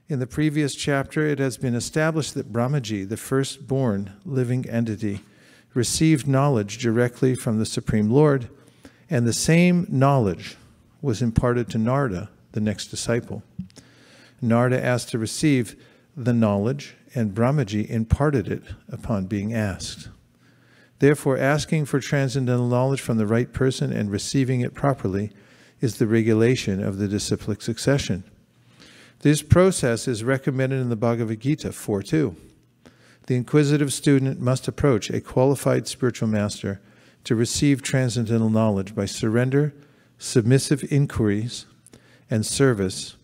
In the previous chapter, it has been established that Brahmaji, the firstborn living entity, received knowledge directly from the Supreme Lord, and the same knowledge was imparted to Narada, the next disciple. Narada asked to receive the knowledge and Brahmaji imparted it upon being asked. Therefore, asking for transcendental knowledge from the right person and receiving it properly is the regulation of the disciplic succession. This process is recommended in the Bhagavad Gita 4.2. The inquisitive student must approach a qualified spiritual master to receive transcendental knowledge by surrender, submissive inquiries, and service.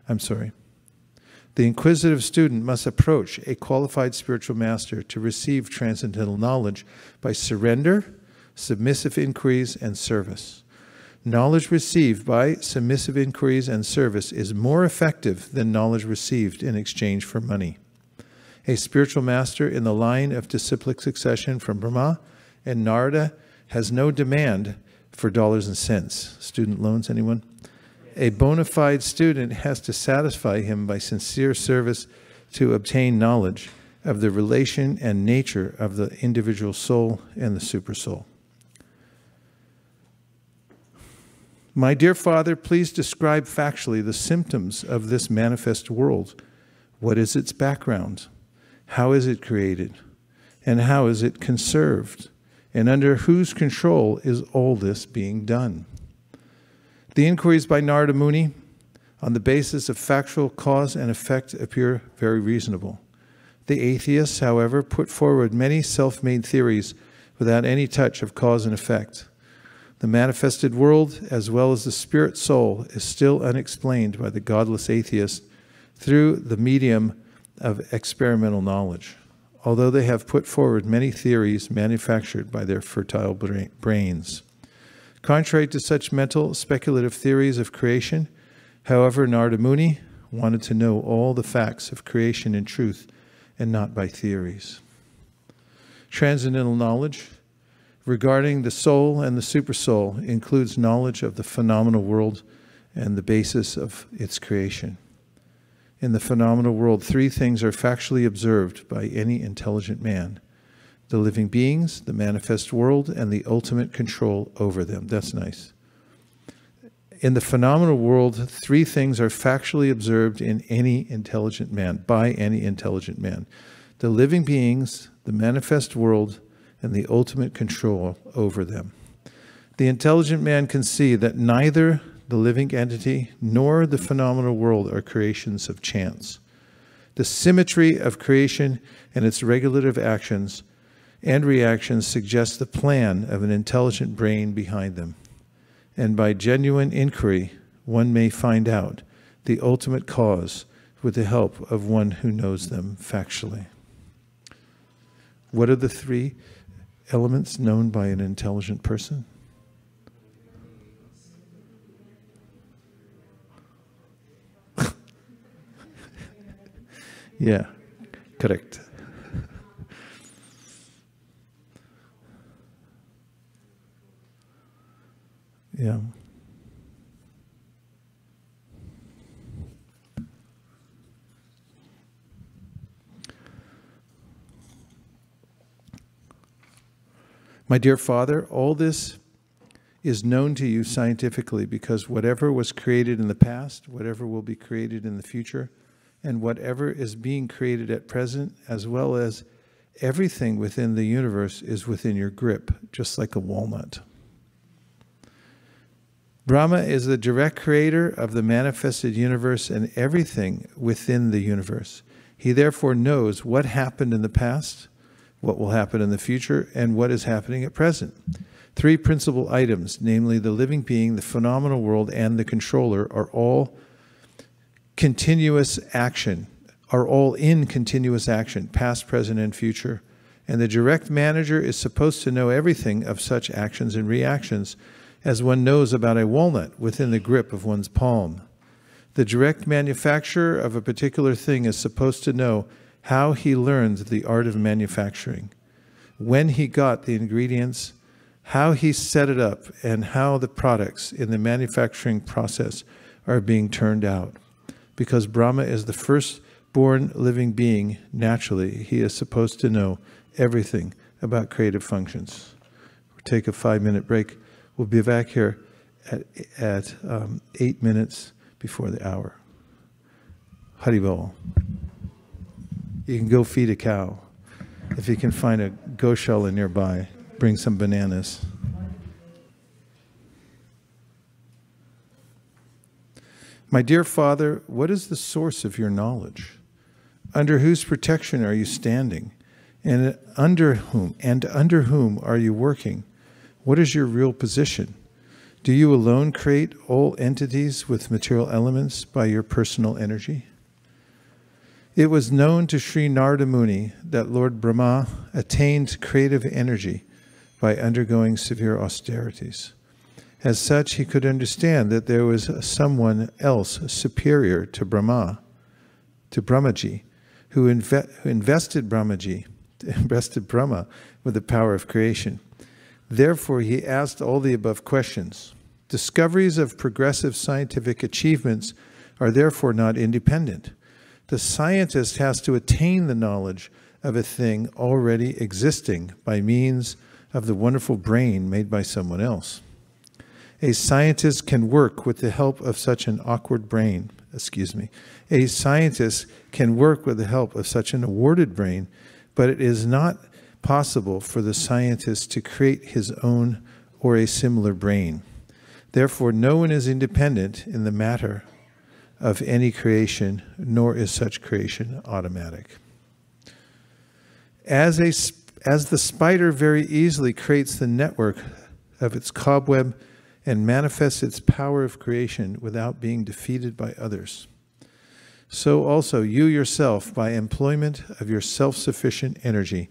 The inquisitive student must approach a qualified spiritual master to receive transcendental knowledge by surrender, submissive inquiries, and service. Knowledge received by submissive inquiries and service is more effective than knowledge received in exchange for money. A spiritual master in the line of disciplic succession from Brahma and Narada has no demand for dollars and cents. Student loans, anyone? A bona fide student has to satisfy him by sincere service to obtain knowledge of the relation and nature of the individual soul and the supersoul. My dear Father, please describe factually the symptoms of this manifest world. What is its background? How is it created? And how is it conserved? And under whose control is all this being done? The inquiries by Narada Muni on the basis of factual cause and effect appear very reasonable. The atheists, however, put forward many self-made theories without any touch of cause and effect. The manifested world, as well as the spirit soul, is still unexplained by the godless atheist through the medium of experimental knowledge, although they have put forward many theories manufactured by their fertile brains. Contrary to such mental speculative theories of creation, however, Narada Muni wanted to know all the facts of creation in truth and not by theories. Transcendental knowledge regarding the soul and the supersoul includes knowledge of the phenomenal world and the basis of its creation. In the phenomenal world, three things are factually observed by any intelligent man: the living beings, the manifest world, and the ultimate control over them. That's nice. In the phenomenal world, three things are factually observed in any intelligent man, by any intelligent man: the living beings, the manifest world, and the ultimate control over them. The intelligent man can see that neither the living entity nor the phenomenal world are creations of chance. The symmetry of creation and its regulative actions and reactions suggests the plan of an intelligent brain behind them. And by genuine inquiry, one may find out the ultimate cause with the help of one who knows them factually. What are the three elements known by an intelligent person? Yeah, correct. Yeah. My dear Father, all this is known to you scientifically because whatever was created in the past, whatever will be created in the future, and whatever is being created at present, as well as everything within the universe, is within your grip, just like a walnut. Brahma is the direct creator of the manifested universe and everything within the universe. He therefore knows what happened in the past, what will happen in the future, and what is happening at present. Three principal items, namely the living being, the phenomenal world, and the controller, are all in continuous action, past, present, and future. And the direct manager is supposed to know everything of such actions and reactions as one knows about a walnut within the grip of one's palm. The direct manufacturer of a particular thing is supposed to know how he learned the art of manufacturing, when he got the ingredients, how he set it up, and how the products in the manufacturing process are being turned out. Because Brahma is the firstborn living being, naturally, he is supposed to know everything about creative functions. We'll take a 5-minute break. We'll be back here at 8 minutes before the hour. Haribol. You can go feed a cow. If you can find a goshala nearby, bring some bananas. My dear Father, what is the source of your knowledge? Under whose protection are you standing? And under whom are you working? What is your real position? Do you alone create all entities with material elements by your personal energy? It was known to Sri Narada Muni that Lord Brahma attained creative energy by undergoing severe austerities. As such, he could understand that there was someone else superior to Brahma, to Brahmaji, who invested Brahma with the power of creation. Therefore, he asked all the above questions. Discoveries of progressive scientific achievements are therefore not independent. The scientist has to attain the knowledge of a thing already existing by means of the wonderful brain made by someone else. A scientist can work with the help of such an awkward brain. A scientist can work with the help of such an awarded brain, but it is not possible for the scientist to create his own or a similar brain. Therefore, no one is independent in the matter of any creation, nor is such creation automatic. As the spider very easily creates the network of its cobweb and manifests its power of creation without being defeated by others, so also you yourself, by employment of your self-sufficient energy,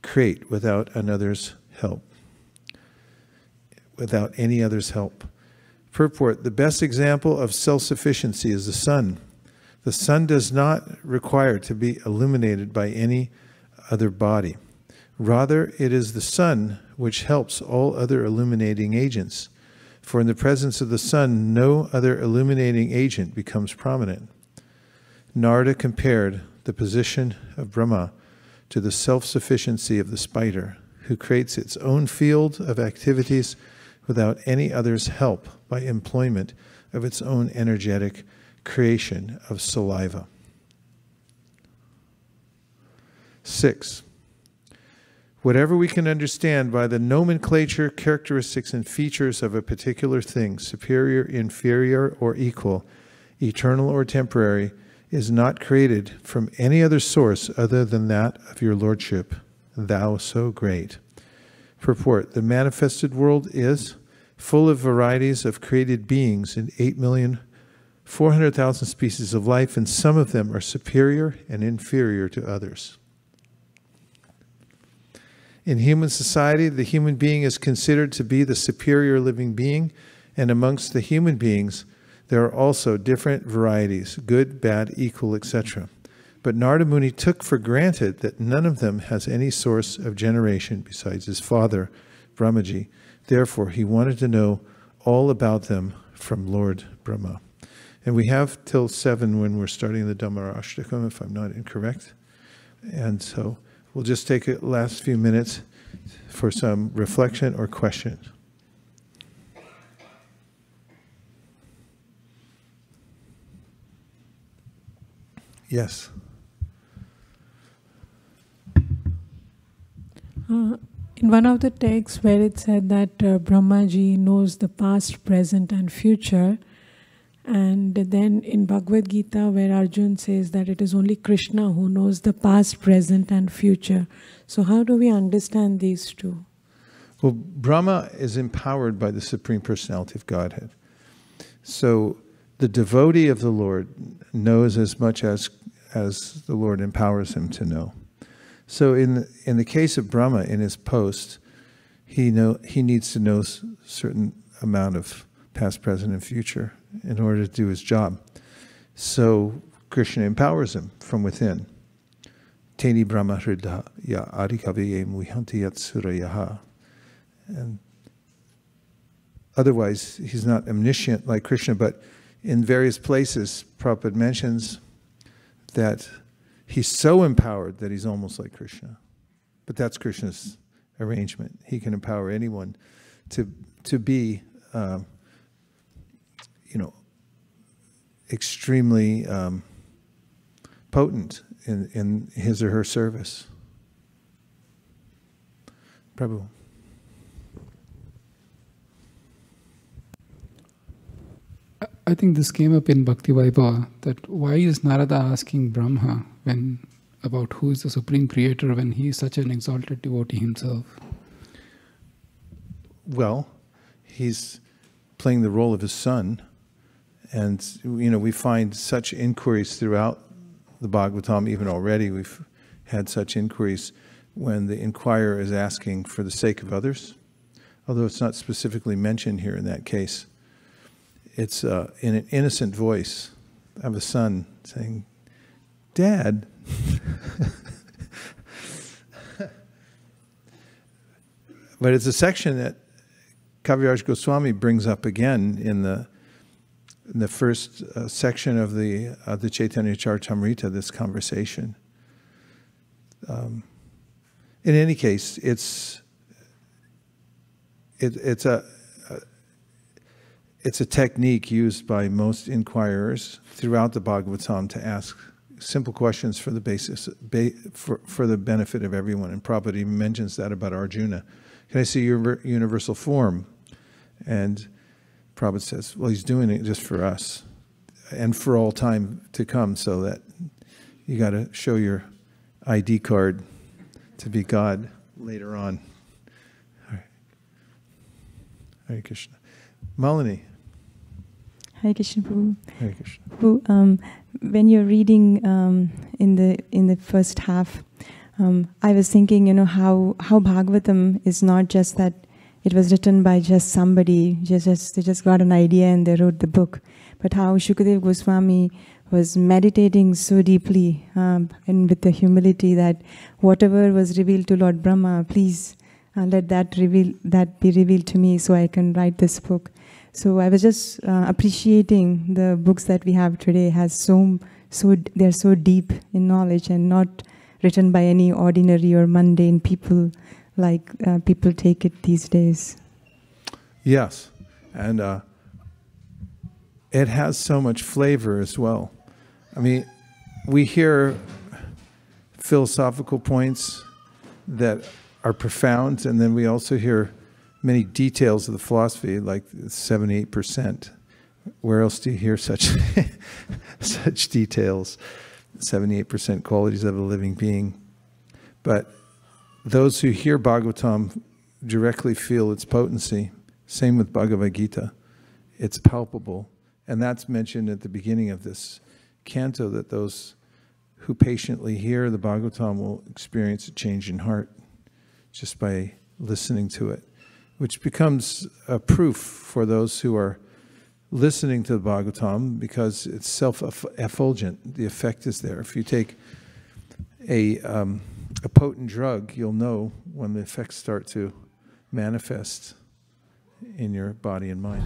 create without another's help, without any other's help. Purport: the best example of self-sufficiency is the sun. The sun does not require to be illuminated by any other body. Rather, it is the sun which helps all other illuminating agents. For in the presence of the sun, no other illuminating agent becomes prominent. Narada compared the position of Brahma to the self-sufficiency of the spider, who creates its own field of activities without any other's help by employment of its own energetic creation of saliva. 6. Whatever we can understand by the nomenclature, characteristics, and features of a particular thing, superior, inferior, or equal, eternal or temporary, is not created from any other source other than that of your Lordship, thou so great. Purport: the manifested world is full of varieties of created beings in 8,400,000 species of life, and some of them are superior and inferior to others. In human society, the human being is considered to be the superior living being, and amongst the human beings, there are also different varieties, good, bad, equal, etc. But Narada Muni took for granted that none of them has any source of generation besides his father, Brahmaji. Therefore, he wanted to know all about them from Lord Brahma. And we have till 7 when we're starting the Dhammarashtakam, if I'm not incorrect. And so we'll just take a last few minutes for some reflection or question. Yes. In one of the texts where it said that Brahmaji knows the past, present and future, and then in Bhagavad Gita where Arjun says that it is only Krishna who knows the past, present and future. So how do we understand these two? Well, Brahma is empowered by the Supreme Personality of Godhead. So the devotee of the Lord knows as much as the Lord empowers him to know. So in the case of Brahma, in his post, he needs to know a certain amount of past, present, and future in order to do his job. So Krishna empowers him from within. Teni Brahma Hridaya Adikaviye Muhanti Yatsurayaha. And otherwise, he's not omniscient like Krishna, but in various places, Prabhupada mentions that he's so empowered that he's almost like Krishna. But that's Krishna's arrangement. He can empower anyone to be, extremely potent in his or her service. Prabhu. I think this came up in Bhakti Vaibhava, that why is Narada asking Brahma about who is the supreme creator when he is such an exalted devotee himself? Well, he's playing the role of his son, and we find such inquiries throughout the Bhagavatam. Even already we've had such inquiries when the inquirer is asking for the sake of others, although it's not specifically mentioned here in that case. It's in an innocent voice of a son saying, "Dad." But it's a section that Kaviraj Goswami brings up again in the first section of the Chaitanya Charitamrita, this conversation. In any case, it's a technique used by most inquirers throughout the Bhagavatam to ask simple questions for the for the benefit of everyone. And Prabhupada even mentions that about Arjuna. Can I see your universal form? And Prabhupada says, well, he's doing it just for us and for all time to come, so that you got to show your ID card to be God later on. All right. Hare Krishna. Malini. Hare Krishna, Prabhu. Hare Krishna. Prabhu, when you're reading in the first half, I was thinking, how Bhagavatam is not just that it was written by just somebody, they just got an idea and they wrote the book, but how Shukadeva Goswami was meditating so deeply and with the humility that whatever was revealed to Lord Brahma, please let that be revealed to me so I can write this book. So I was just appreciating the books that we have today they're so deep in knowledge and not written by any ordinary or mundane people like people take it these days. Yes, and it has so much flavor as well. I mean, we hear philosophical points that are profound, and then we also hear many details of the philosophy, like 78%. Where else do you hear such such details? 78% qualities of a living being. But those who hear Bhagavatam directly feel its potency. Same with Bhagavad Gita. It's palpable. And that's mentioned at the beginning of this canto, that those who patiently hear the Bhagavatam will experience a change in heart just by listening to it, which becomes a proof for those who are listening to the Bhagavatam, because it's self-effulgent. The effect is there. If you take a potent drug, you'll know when the effects start to manifest in your body and mind.